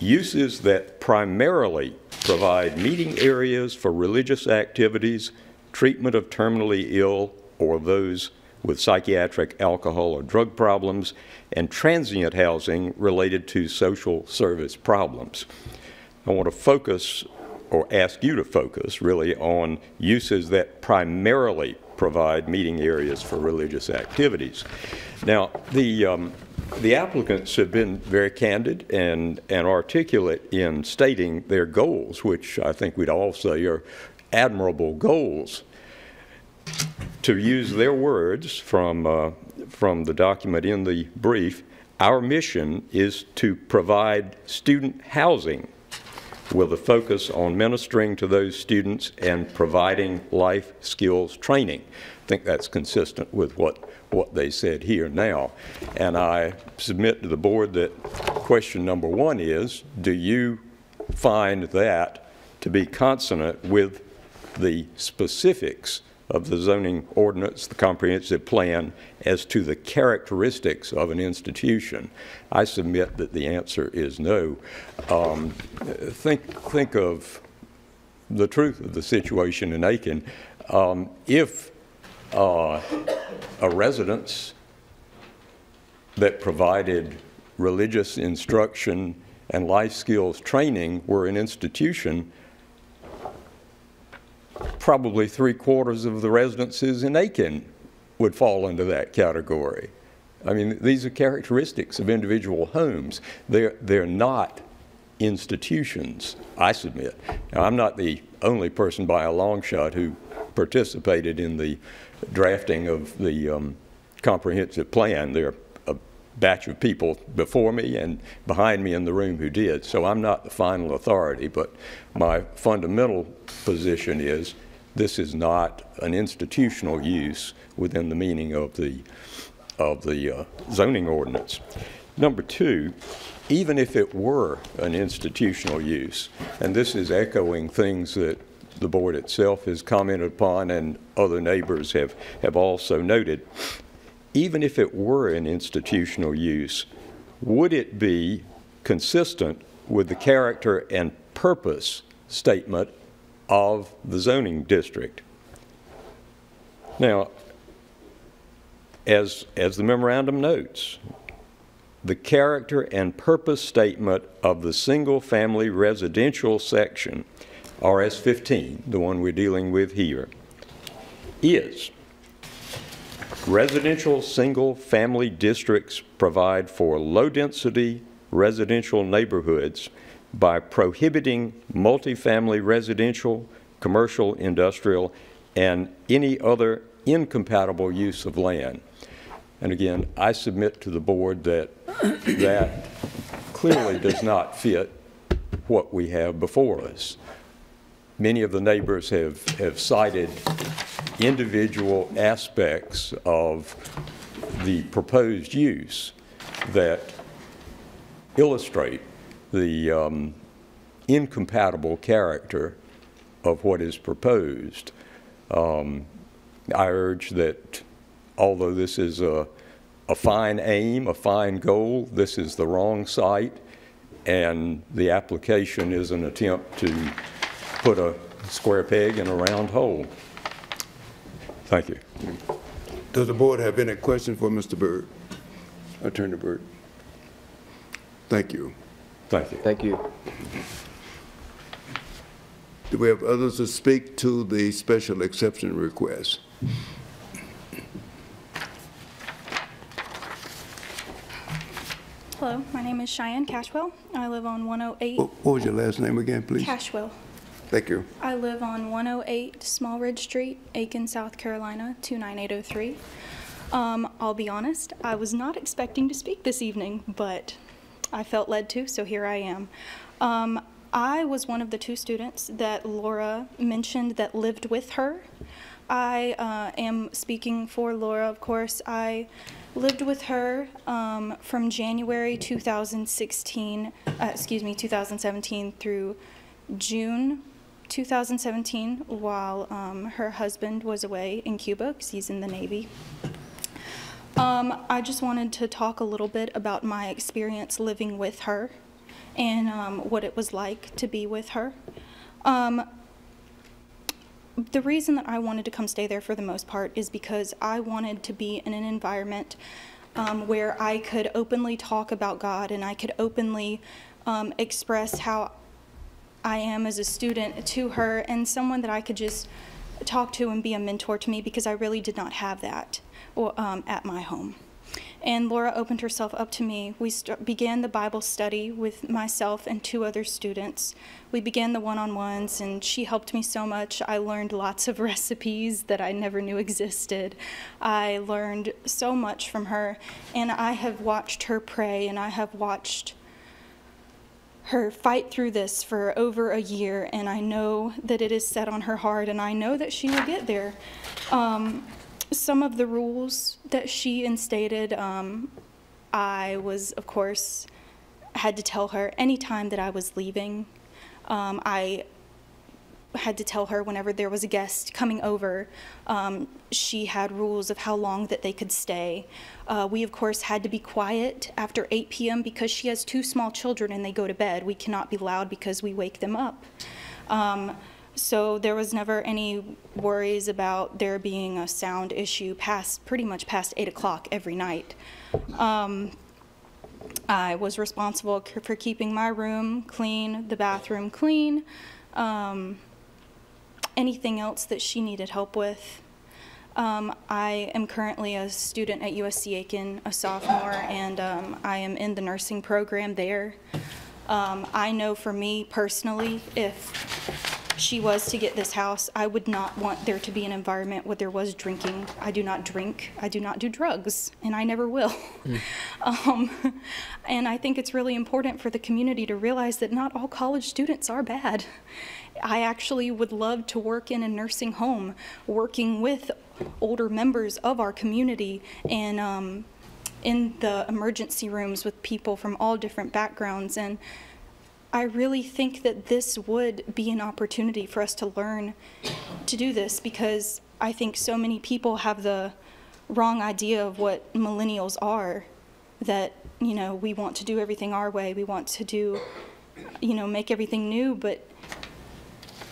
S17: uses that primarily provide meeting areas for religious activities, treatment of terminally ill or those with psychiatric, alcohol, or drug problems, and transient housing related to social service problems. I want to focus, or ask you to focus, really on uses that primarily provide meeting areas for religious activities. Now, the applicants have been very candid and articulate in stating their goals, which I think we'd all say are admirable goals. To use their words from the document in the brief, our mission is to provide student housing with a focus on ministering to those students and providing life skills training. I think that's consistent with what they said here now. And I submit to the board that question number one is, do you find that to be consonant with the specifics of the zoning ordinance, the comprehensive plan, as to the characteristics of an institution? I submit that the answer is no. Think of the truth of the situation in Aiken. If a residence that provided religious instruction and life skills training were an institution, probably 3/4 of the residences in Aiken would fall into that category. I mean, these are characteristics of individual homes. They're not institutions, I submit. Now, I'm not the only person by a long shot who participated in the drafting of the comprehensive plan. There are a batch of people before me and behind me in the room who did, so I'm not the final authority, but my fundamental position is this is not an institutional use within the meaning of the zoning ordinance. Number two, even if it were an institutional use, and this is echoing things that the board itself has commented upon and other neighbors have also noted, even if it were an institutional use, would it be consistent with the character and purpose statement of the zoning district? Now, as the memorandum notes, the character and purpose statement of the single-family residential section, RS 15, the one we're dealing with here, is residential single-family districts provide for low-density residential neighborhoods by prohibiting multifamily residential, commercial, industrial, and any other incompatible use of land. And again, I submit to the board that that clearly does not fit what we have before us. Many of the neighbors have cited individual aspects of the proposed use that illustrate the incompatible character of what is proposed. I urge that although this is a fine aim, a fine goal, this is the wrong site, and the application is an attempt to put a square peg in a round hole. Thank you.
S1: Does the board have any questions for Mr. Byrd? Attorney Byrd. Thank you.
S17: Thank you.
S2: Thank you.
S1: Do we have others to speak to the special exception request?
S18: Hello, my name is Cheyenne Cashwell. I live on 108.
S1: What was your last name again, please?
S18: Cashwell.
S1: Thank you.
S18: I live on 108 Small Ridge Street, Aiken, South Carolina, 29803. I'll be honest, I was not expecting to speak this evening, but I felt led to, so here I am. I was one of the 2 students that Laura mentioned that lived with her. I am speaking for Laura, of course. I lived with her from January 2017 through June 2017 while her husband was away in Cuba because he's in the Navy. I just wanted to talk a little bit about my experience living with her and what it was like to be with her. The reason that I wanted to come stay there for the most part is because I wanted to be in an environment where I could openly talk about God and I could openly express how I am as a student to her, and someone that I could just talk to and be a mentor to me, because I really did not have that at my home. And Laura opened herself up to me. We began the Bible study with myself and 2 other students. We began the one-on-ones, and she helped me so much. I learned lots of recipes that I never knew existed. I learned so much from her, and I have watched her pray, and I have watched her fight through this for over a year, and I know that it is set on her heart, and I know that she will get there. Some of the rules that she instated, I was, of course, had to tell her anytime that I was leaving. I had to tell her whenever there was a guest coming over. She had rules of how long that they could stay. We, of course, had to be quiet after 8 p.m. because she has 2 small children and they go to bed. We cannot be loud because we wake them up. So there was never any worries about there being a sound issue pretty much past 8 o'clock every night. I was responsible for keeping my room clean, the bathroom clean, anything else that she needed help with. I am currently a student at USC Aiken, a sophomore, and I am in the nursing program there. I know for me personally, if she was to get this house, I would not want there to be an environment where there was drinking. I do not drink, I do not do drugs, and I never will. And I think it's really important for the community to realize that not all college students are bad. I actually would love to work in a nursing home, working with older members of our community and in the emergency rooms with people from all different backgrounds. And I really think that this would be an opportunity for us to learn to do this, because I think so many people have the wrong idea of what millennials are, that, you know, we want to do everything our way, we want to do, you know, make everything new, but,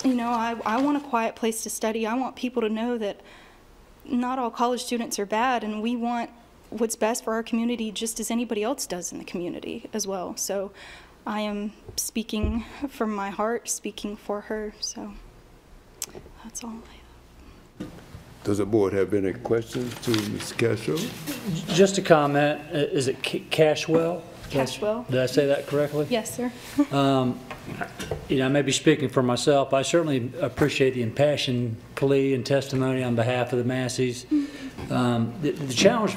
S18: you know, I want a quiet place to study. I want people to know that not all college students are bad, and we want what's best for our community just as anybody else does in the community as well. So I am speaking from my heart, speaking for her, so that's all I have.
S1: Does the board have any questions to Ms. Castro?
S7: Just a comment, is it Cashwell?
S18: Cashwell.
S7: Did I say that correctly?
S18: Yes, sir.
S7: You know, I may be speaking for myself. I certainly appreciate the impassioned plea and testimony on behalf of the Masseys. The challenge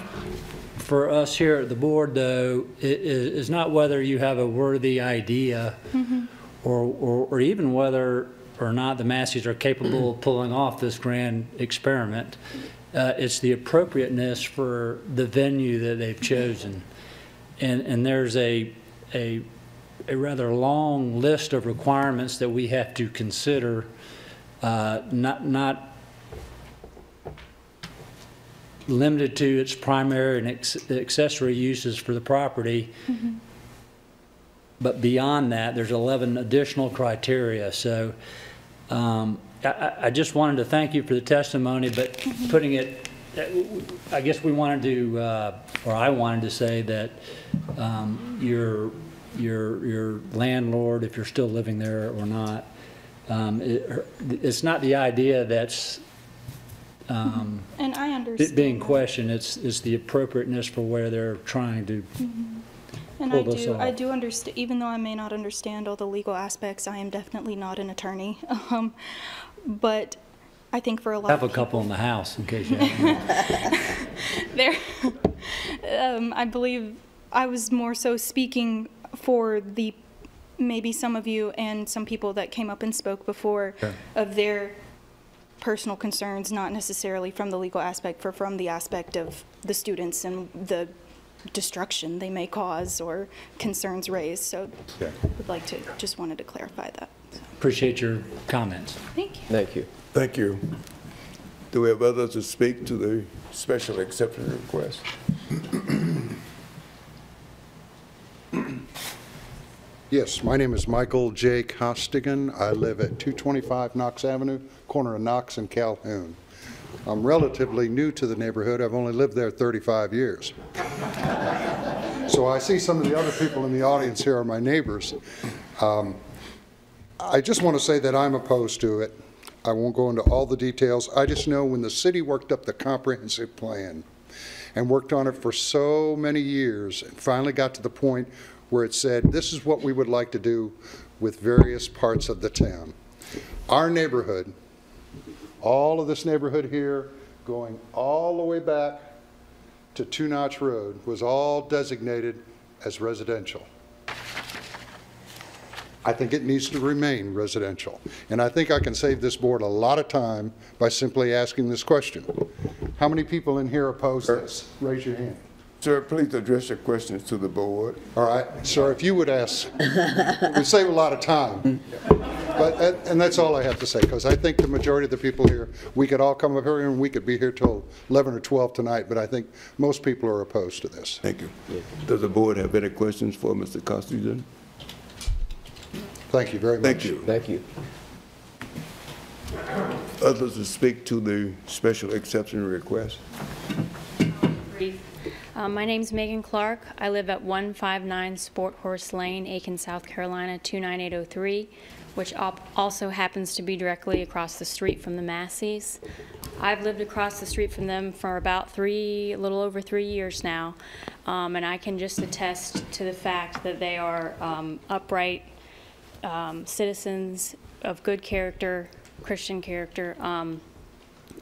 S7: for us here at the board, though, is not whether you have a worthy idea or even whether or not the Masseys are capable of pulling off this grand experiment. It's the appropriateness for the venue that they've chosen. And there's a rather long list of requirements that we have to consider, not limited to its primary and accessory uses for the property, but beyond that, there's 11 additional criteria. So I just wanted to thank you for the testimony, but putting it, I guess we wanted to, or I wanted to say that your landlord, if you're still living there or not, it's not the idea that's
S18: and I understand
S7: being questioned. It's the appropriateness for where they're trying to
S18: and
S7: pull this off.
S18: I do understand, even though I may not understand all the legal aspects, I am definitely not an attorney. But I think for a lot
S7: I have
S18: of
S7: a couple in the house in case you haven't.
S18: there, I believe I was more so speaking for the maybe some of you and some people that came up and spoke before of their personal concerns, not necessarily from the legal aspect, but from the aspect of the students and the destruction they may cause or concerns raised. So I'd like to, just wanted to clarify that. So.
S7: Appreciate your comments.
S18: Thank you.
S2: Thank you.
S1: Thank you. Do we have others to speak to the special exception request?
S8: Yes, my name is Michael J. Costigan. I live at 225 Knox Avenue, corner of Knox and Calhoun. I'm relatively new to the neighborhood. I've only lived there 35 years. So I see some of the other people in the audience here are my neighbors. I just want to say that I'm opposed to it. I won't go into all the details. I just know when the city worked up the comprehensive plan and worked on it for so many years and finally got to the point where it said, this is what we would like to do with various parts of the town. Our neighborhood, all of this neighborhood here, going all the way back to Two Notch Road, was all designated as residential. I think it needs to remain residential. And I think I can save this board a lot of time by simply asking this question. How many people in here oppose this? Raise your hand.
S1: Sir, please address your questions to the board.
S8: All right, sir, if you would ask, we save a lot of time. And that's all I have to say, because I think the majority of the people here, we could all come up here and we could be here till 11 or 12 tonight, but I think most people are opposed to this.
S1: Thank you. Does the board have any questions for Mr. Costigan?
S8: Thank you very much.
S1: Thank you.
S2: Thank you.
S1: Others to speak to the special exception request?
S19: My name's Megan Clark. I live at 159 Sport Horse Lane, Aiken, South Carolina, 29803, which also happens to be directly across the street from the Masseys. I've lived across the street from them for about a little over 3 years now, and I can just attest to the fact that they are upright citizens of good character, Christian character.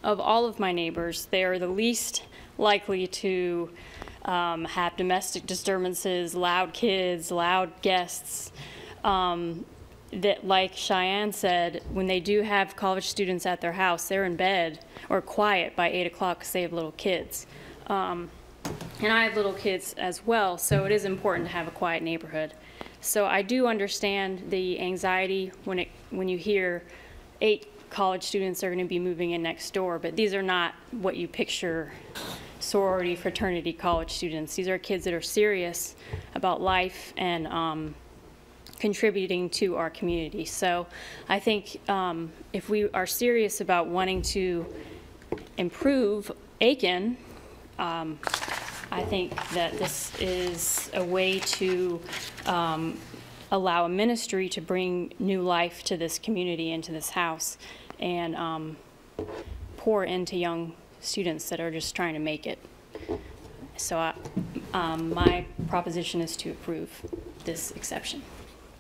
S19: Of all of my neighbors, they are the least likely to have domestic disturbances, loud kids, loud guests. That, like Cheyenne said, when they do have college students at their house, they're in bed or quiet by 8 o'clock because they have little kids. And I have little kids as well, so it is important to have a quiet neighborhood. So I do understand the anxiety when you hear 8 college students are going to be moving in next door, but these are not what you picture sorority, fraternity, college students. These are kids that are serious about life and contributing to our community. So I think if we are serious about wanting to improve Aiken, I think that this is a way to allow a ministry to bring new life to this community and to this house and pour into young students that are just trying to make it. So my proposition is to approve this exception.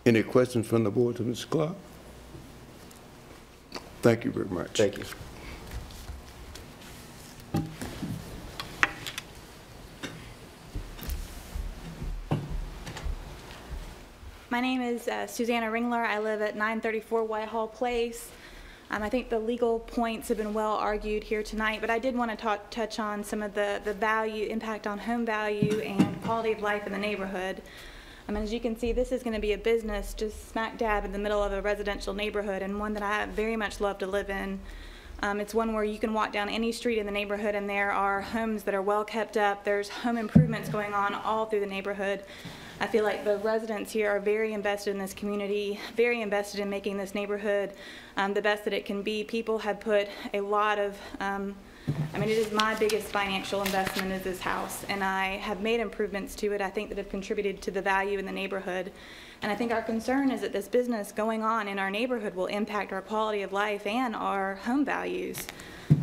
S1: Any questions from the board to Mr. Clark? Thank you very much.
S2: Thank you.
S20: My name is Susanna Ringler. I live at 934 Whitehall Place. I think the legal points have been well argued here tonight, but I did want to touch on some of the value, impact on home value and quality of life in the neighborhood. As you can see, this is going to be a business just smack dab in the middle of a residential neighborhood, and one that I very much love to live in. It's one where you can walk down any street in the neighborhood and there are homes that are well kept up. There's home improvements going on all through the neighborhood. I feel like the residents here are very invested in this community, very invested in making this neighborhood the best that it can be. People have put a lot of, it is my biggest financial investment is this house, and I have made improvements to it, I think, that have contributed to the value in the neighborhood. And I think our concern is that this business going on in our neighborhood will impact our quality of life and our home values.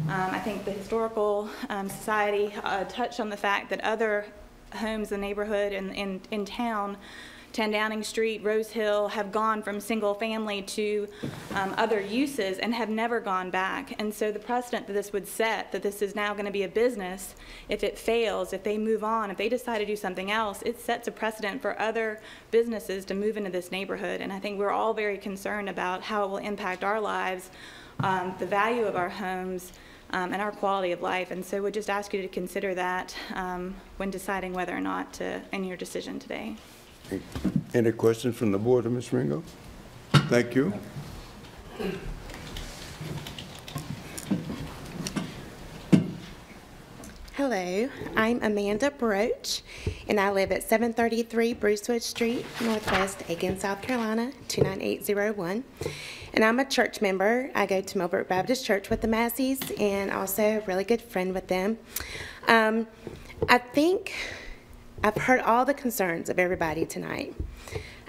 S20: I think the Historical Society touched on the fact that other homes in the neighborhood and in town, 10 Downing Street, Rose Hill, have gone from single family to other uses and have never gone back. And so the precedent that this would set, that this is now going to be a business, if it fails, if they move on, if they decide to do something else, it sets a precedent for other businesses to move into this neighborhood. And I think we're all very concerned about how it will impact our lives, the value of our homes, and our quality of life. And so we'd just ask you to consider that when deciding whether or not to end your decision today.
S1: Any questions from the board of Ms. Ringo? Thank you.
S21: Hello, I'm Amanda Broach, and I live at 733 Brucewood Street, Northwest Aiken, South Carolina, 29801. And I'm a church member. I go to Millbrook Baptist Church with the Masseys, and also a really good friend with them. I think I've heard all the concerns of everybody tonight.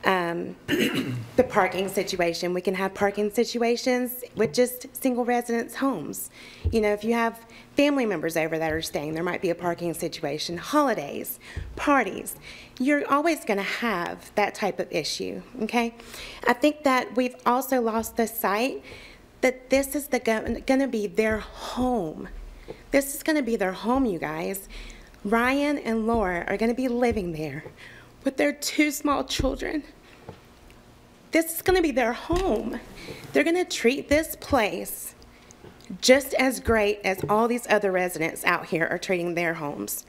S21: The parking situation. We can have parking situations with just single residence homes. You know, if you have family members over that are staying, there might be a parking situation. Holidays, parties, you're always going to have that type of issue, okay? I think that we've also lost the sight that this is going to be their home. This is going to be their home, you guys. Ryan and Laura are going to be living there with their 2 small children. This is going to be their home. They're going to treat this place just as great as all these other residents out here are treating their homes.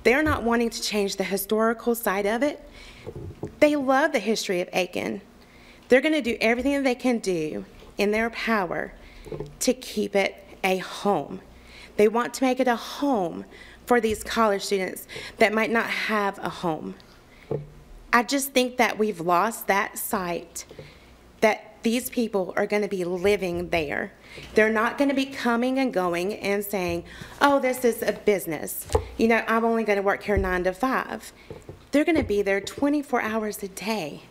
S21: They're not wanting to change the historical side of it. They love the history of Aiken. They're going to do everything that they can do in their power to keep it a home. They want to make it a home for these college students that might not have a home. I just think that we've lost that sight that these people are going to be living there. They're not going to be coming and going and saying, oh, this is a business. You know, I'm only going to work here 9 to 5. They're going to be there 24 hours a day,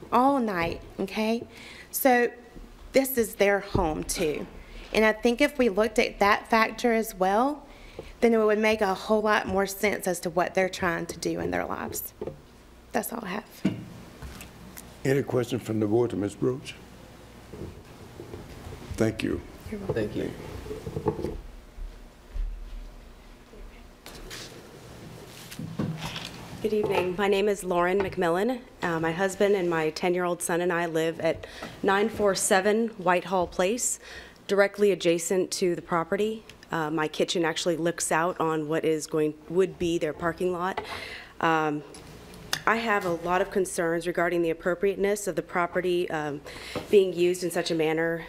S21: all night, okay? So this is their home too. And I think if we looked at that factor as well, then it would make a whole lot more sense as to what they're trying to do in their lives. That's all I have.
S1: Any questions from the board to Ms. Broach? Thank you.
S2: Thank you.
S22: Good evening. My name is Lauren McMillan. My husband and my 10-year-old son and I live at 947 Whitehall Place, directly adjacent to the property. My kitchen actually looks out on what would be their parking lot. I have a lot of concerns regarding the appropriateness of the property being used in such a manner.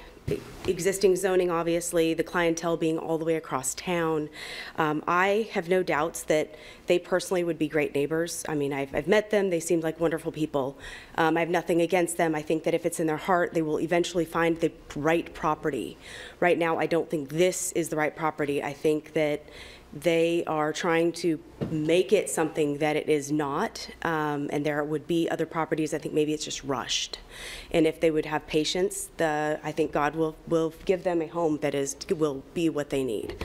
S22: Existing zoning, obviously, the clientele being all the way across town. I have no doubts that they personally would be great neighbors. I mean, I've met them. They seem like wonderful people. I have nothing against them. I think that if it's in their heart, they will eventually find the right property. Right now, I don't think this is the right property. I think that They are trying to make it something that it is not, and there would be other properties, I think maybe it's just rushed. And if they would have patience, I think God will give them a home that will be what they need.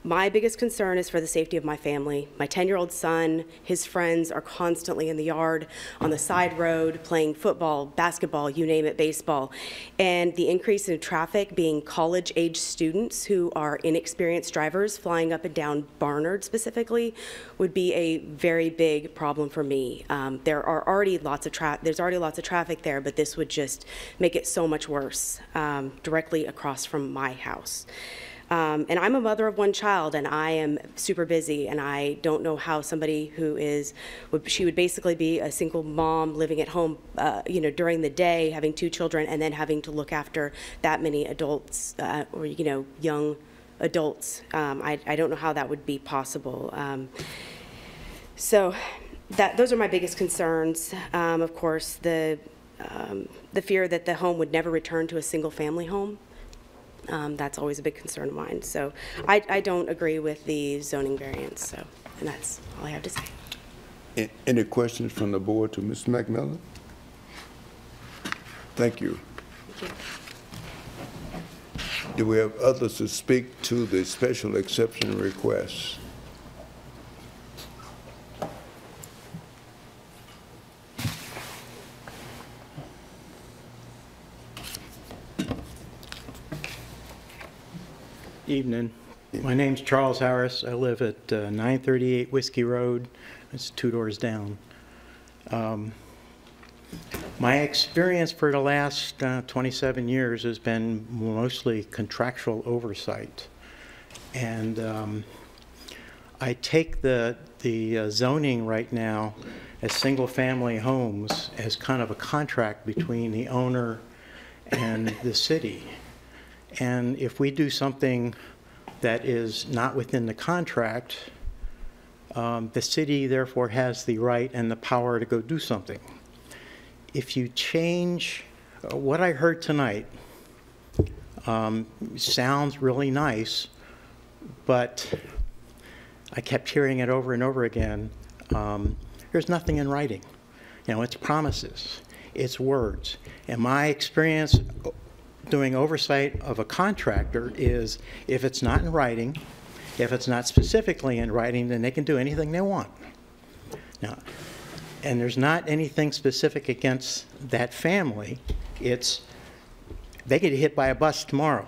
S22: My biggest concern is for the safety of my family. My 10-year-old son, his friends are constantly in the yard, on the side road, playing football, basketball, you name it, baseball. And the increase in traffic, being college-age students who are inexperienced drivers flying up and down Barnard specifically, would be a very big problem for me. There's already lots of traffic there, but this would just make it so much worse, directly across from my house. And I'm a mother of one child, and I am super busy, and I don't know how somebody who she would basically be a single mom living at home, during the day, having 2 children, and then having to look after that many adults, or, young adults. I don't know how that would be possible. So those are my biggest concerns. Of course, the fear that the home would never return to a single-family home. That's always a big concern of mine. So I don't agree with the zoning variance. And that's all I have to say.
S1: Any questions from the board to Ms. McMillan? Thank you.
S22: Thank you.
S1: Do we have others to speak to the special exception request?
S4: Evening. My name's Charles Harris. I live at 938 Whiskey Road. It's 2 doors down. My experience for the last 27 years has been mostly contractual oversight. And I take the zoning right now as single-family homes as kind of a contract between the owner and the city. And if we do something that is not within the contract, the city therefore has the right and the power to go do something. If you change what I heard tonight, sounds really nice, but I kept hearing it over and over again. There's nothing in writing. It's promises, it's words. And my experience doing oversight of a contractor is, if it's not in writing, if it's not specifically in writing, then they can do anything they want. Now, and there's not anything specific against that family. It's, they get hit by a bus tomorrow.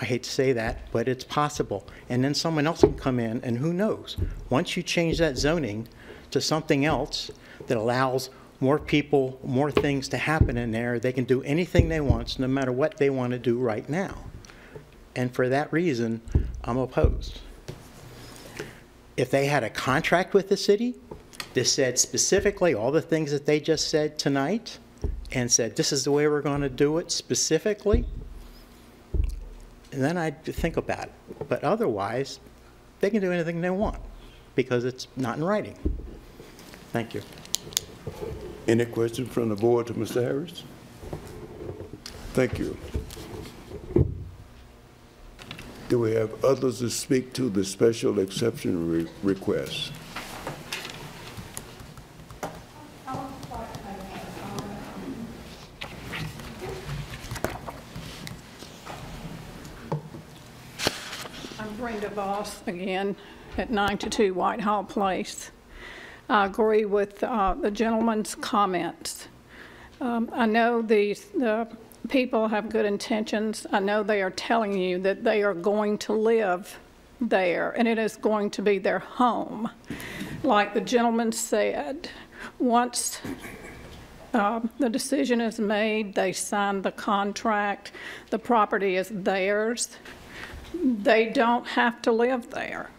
S4: I hate to say that, but it's possible. And then someone else can come in, and who knows? Once you change that zoning to something else that allows more people, more things to happen in there, they can do anything they want, no matter what they want to do right now. And for that reason, I'm opposed. If they had a contract with the city that said specifically all the things that they just said tonight, and said this is the way we're going to do it specifically, and then I'd think about it. But otherwise, they can do anything they want because it's not in writing. Thank you.
S1: Any questions from the board to Mr. Harris? Thank you. Do we have others to speak to the special exception request?
S12: I'm Brenda Voss again at 922 Whitehall Place. I agree with the gentleman's comments. I know the people have good intentions. I know they are telling you that they are going to live there and it is going to be their home. Like the gentleman said, once the decision is made, they sign the contract, the property is theirs. They don't have to live there.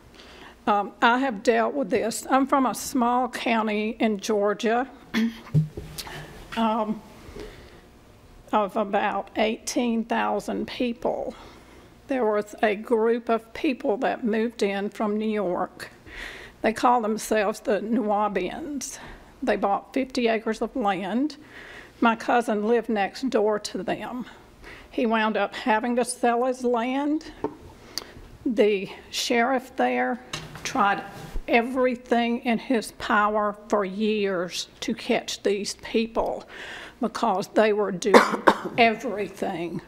S12: I have dealt with this. I'm from a small county in Georgia of about 18,000 people. There was a group of people that moved in from New York. They call themselves the Nubians. They bought 50 acres of land. My cousin lived next door to them. He wound up having to sell his land. The sheriff there tried everything in his power for years to catch these people because they were doing everything.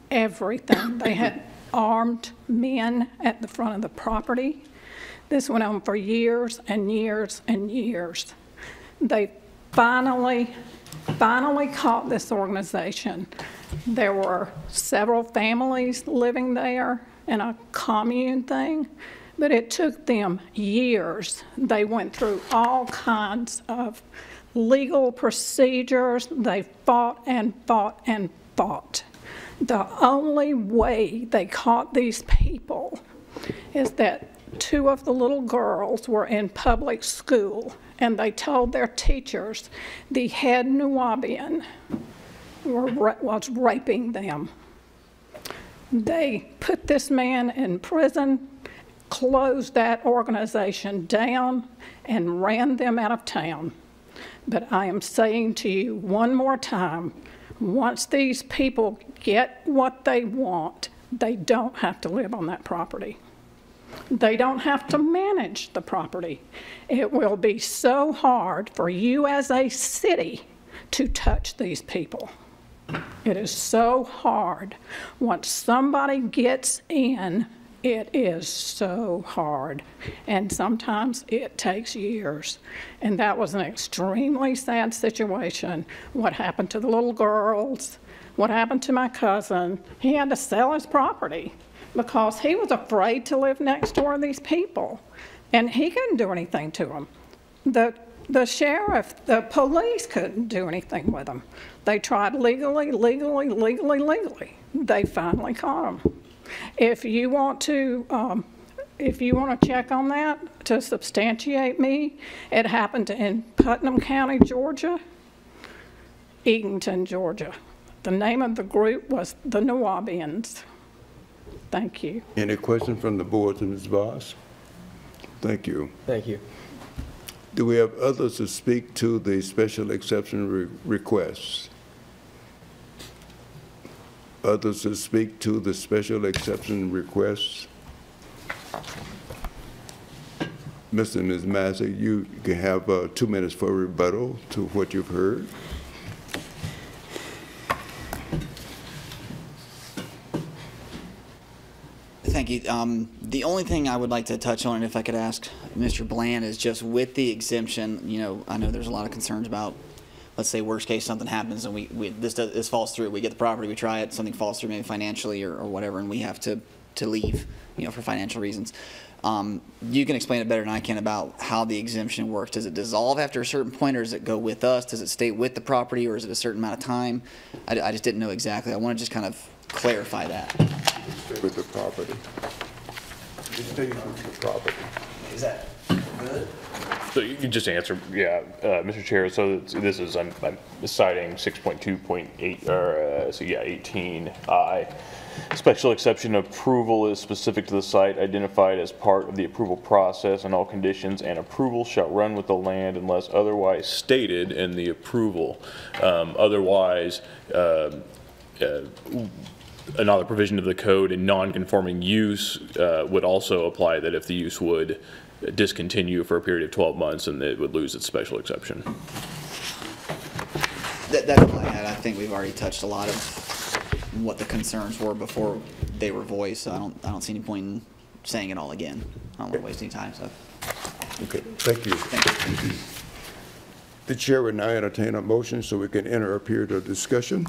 S12: They had armed men at the front of the property. This went on for years and years and years. They finally caught this organization. There were several families living there in a commune thing, but it took them years. They went through all kinds of legal procedures. They fought and fought and fought. The only way they caught these people is that 2 of the little girls were in public school, and they told their teachers the head Nuwaubian was raping them. They put this man in prison, closed that organization down, and ran them out of town. But I am saying to you one more time, once these people get what they want, they don't have to live on that property. They don't have to manage the property. It will be so hard for you as a city to touch these people. It is so hard. Once somebody gets in, it is so hard. And sometimes it takes years. And that was an extremely sad situation. What happened to the little girls, what happened to my cousin, he had to sell his property because he was afraid to live next door to these people. And he couldn't do anything to them. The sheriff, the police couldn't do anything with them. They tried legally. They finally caught them. If you want to check on that to substantiate me, it happened in Putnam County, Georgia, Eatonton, Georgia. The name of the group was the Nuwaubians. Thank you.
S1: Any questions from the board to Ms. Voss? Thank you.
S2: Thank you.
S1: Do we have others to speak to the special exception requests? Others to speak to the special exception requests? Mr. and Ms. Massey, you can have 2 minutes for rebuttal to what you've heard.
S10: Thank you. The only thing I would like to touch on, and if I could ask Mr. Bland, is just with the exemption, you know, I know there's a lot of concerns about, let's say worst case something happens and this falls through, we get the property, we try it, something falls through maybe financially or whatever, and we have to leave, you know, for financial reasons. You can explain it better than I can about how the exemption works. Does it dissolve after a certain point, or does it go with us? Does it stay with the property, or is it a certain amount of time? I just didn't know exactly. I want to just kind of clarify that.
S1: Stay with the property. It stays with the property.
S10: Is that good?
S3: So you can just answer, yeah, Mr. Chair. So this is I'm citing 6.2.8 or so yeah 18I. Special exception approval is specific to the site identified as part of the approval process, and all conditions and approval shall run with the land unless otherwise stated in the approval. Otherwise, another provision of the code in non-conforming use would also apply, that if the use would discontinue for a period of 12 months, and it would lose its special exception.
S10: That's all I had. I think we've already touched a lot of what the concerns were before they were voiced, so I don't see any point in saying it all again. I don't want to waste any time. So.
S1: Okay, thank you.
S10: Thank you.
S1: The chair would now entertain a motion so we can enter a period of discussion.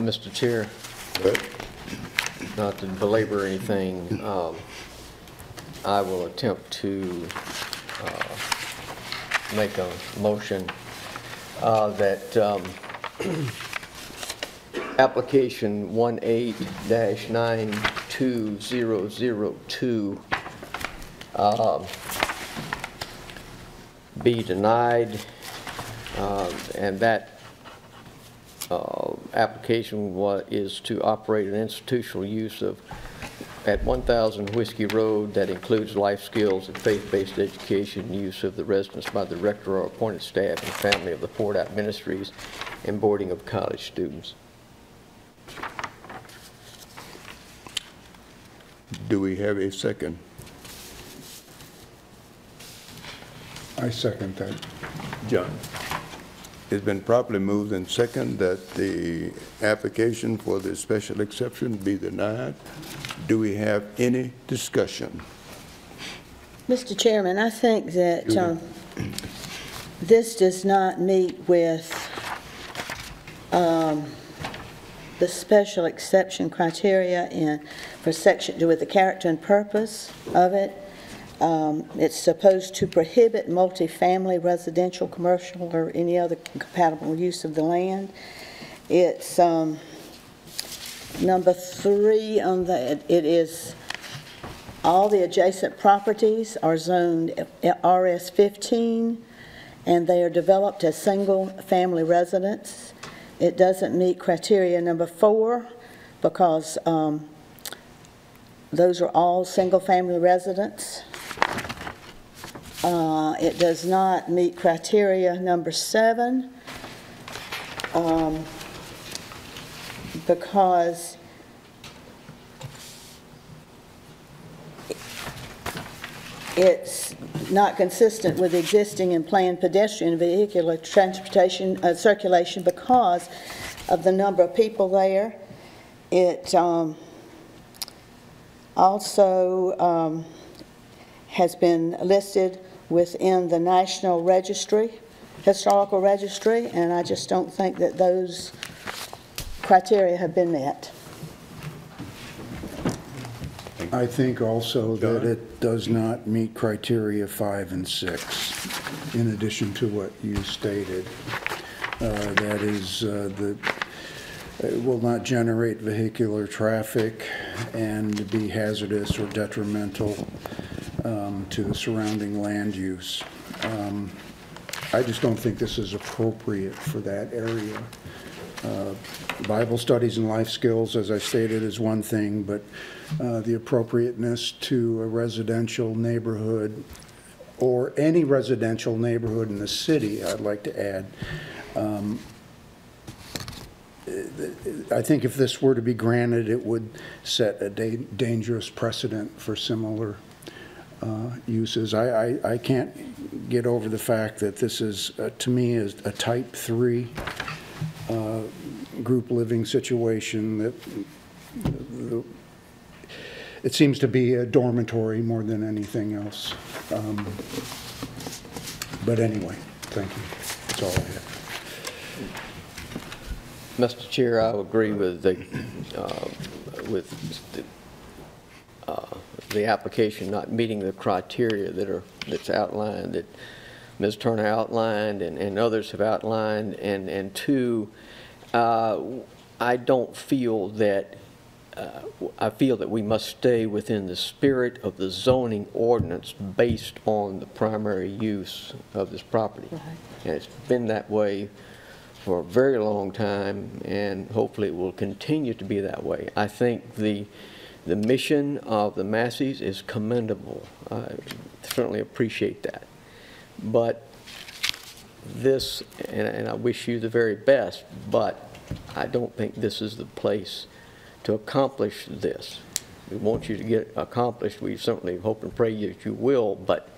S2: Mr. Chair, not to belabor anything, I will attempt to make a motion that application 18-92002 be denied, and that application is to operate an institutional use of at 1000 Whiskey Road that includes life skills and faith-based education use of the residence by the rector or appointed staff and family of the Poured Out Ministries and boarding of college students.
S1: Do we have a second?
S8: I second that.
S1: John. It's been properly moved and second that the application for the special exception be denied. Do we have any discussion?
S6: Mr. Chairman, I think that this does not meet with the special exception criteria with the character and purpose of it. It's supposed to prohibit multifamily, residential, commercial, or any other compatible use of the land. It's number 3 on it is all the adjacent properties are zoned RS 15 and they are developed as single family residents. It doesn't meet criteria number 4 because those are all single family residents. It does not meet criteria number 7 because it's not consistent with existing and planned pedestrian vehicular transportation circulation because of the number of people there. It also has been listed within the National Registry, Historical Registry, and I just don't think that those criteria have been met.
S8: I think also that it does not meet criteria 5 and 6, in addition to what you stated. That is, it will not generate vehicular traffic and be hazardous or detrimental to the surrounding land use. I just don't think this is appropriate for that area. Bible studies and life skills, as I stated, is one thing, but the appropriateness to a residential neighborhood or any residential neighborhood in the city, I'd like to add. I think if this were to be granted, it would set a dangerous precedent for similar uses. I can't get over the fact that this is, to me, is a type 3 group living situation that it seems to be a dormitory more than anything else. But anyway, thank you. That's all I have.
S2: Mr. Chair, I agree with the application not meeting the criteria that's outlined, that Ms. Turner outlined and others have outlined, and 2, I don't feel that I feel that we must stay within the spirit of the zoning ordinance based on the primary use of this property. Right. And it's been that way for a very long time, and hopefully it will continue to be that way. I think the mission of the Masseys is commendable. I certainly appreciate that. But this, and I wish you the very best, but I don't think this is the place to accomplish this. We want you to get accomplished. We certainly hope and pray that you will, but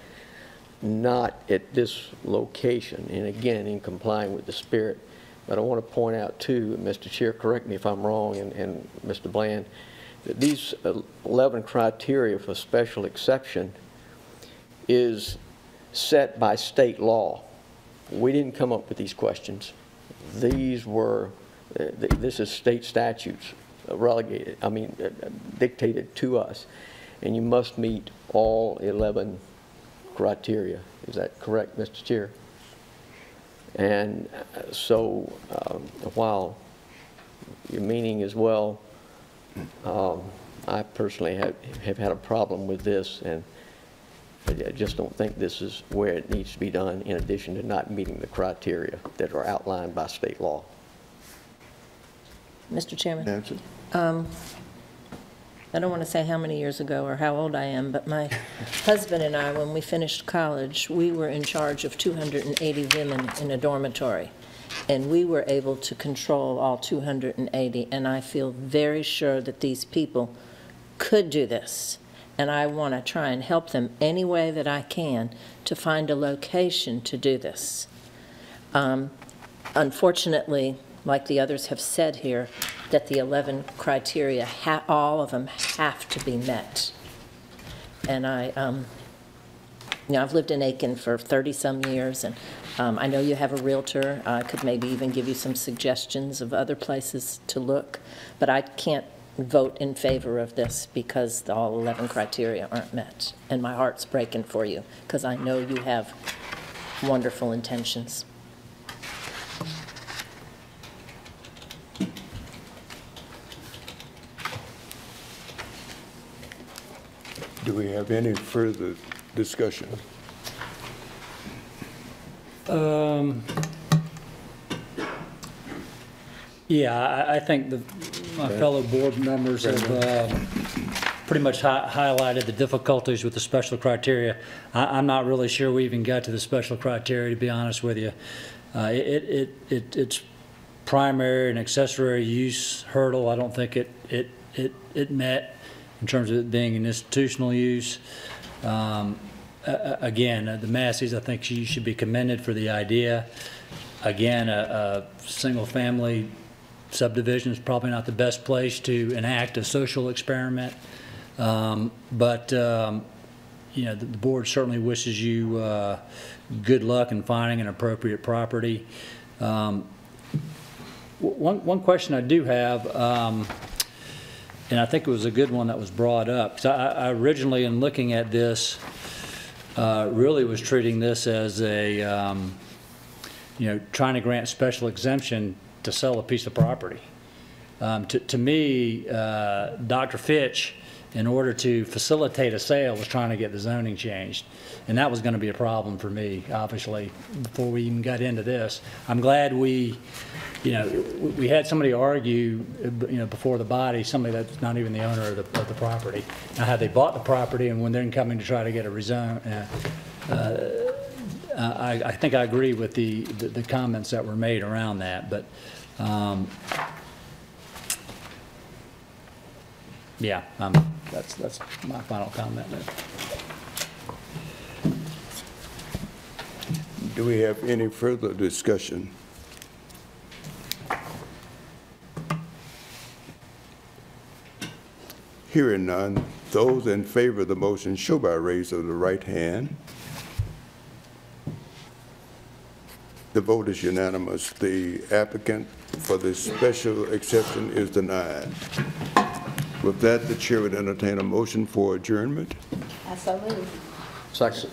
S2: not at this location, and again, in complying with the spirit. But I want to point out too, Mr. Chair, correct me if I'm wrong, and Mr. Bland, that these 11 criteria for special exception is set by state law. We didn't come up with these questions. These were, this is state statutes dictated to us. and you must meet all 11 criteria. Is that correct, Mr. Chair? And so while your meaning is well, I personally have had a problem with this, and I just don't think this is where it needs to be done, in addition to not meeting the criteria that are outlined by state law.
S5: Mr. Chairman?
S1: Nancy?
S5: I don't want to say how many years ago or how old I am, but my husband and I, when we finished college, we were in charge of 280 women in a dormitory, and we were able to control all 280, and I feel very sure that these people could do this, and I want to try and help them any way that I can to find a location to do this. Unfortunately, like the others have said here, that the 11 criteria, all of them have to be met. And I've lived in Aiken for 30-some years, and I know you have a realtor. I could maybe even give you some suggestions of other places to look, but I can't vote in favor of this because all 11 criteria aren't met. And my heart's breaking for you because I know you have wonderful intentions.
S1: Do we have any further discussion?
S7: Yeah, I think my fellow board members have pretty much highlighted the difficulties with the special criteria. I'm not really sure we even got to the special criteria, to be honest with you. It's primary and accessory use hurdle. I don't think it met in terms of it being an institutional use. Again, the Masseys, I think you should be commended for the idea. Again, a single-family subdivision is probably not the best place to enact a social experiment. But you know, the board certainly wishes you good luck in finding an appropriate property. One question I do have, and I think it was a good one that was brought up, because I originally, in looking at this, really was treating this as a, you know, trying to grant special exemption to sell a piece of property. To me, Dr. Fitch, in order to facilitate a sale, was trying to get the zoning changed. And that was going to be a problem for me, obviously, before we even got into this. I'm glad we, you know, we had somebody argue, you know, before the body, somebody that's not even the owner of the property. Now, had they bought the property and when they're coming to try to get a rezone, I think I agree with the comments that were made around that, but yeah, that's my final comment there.
S1: Do we have any further discussion? Hearing none, those in favor of the motion show by raise of the right hand. The vote is unanimous. The applicant for the special exception is denied. With that, the chair would entertain a motion for adjournment.
S6: I so move.
S2: Second.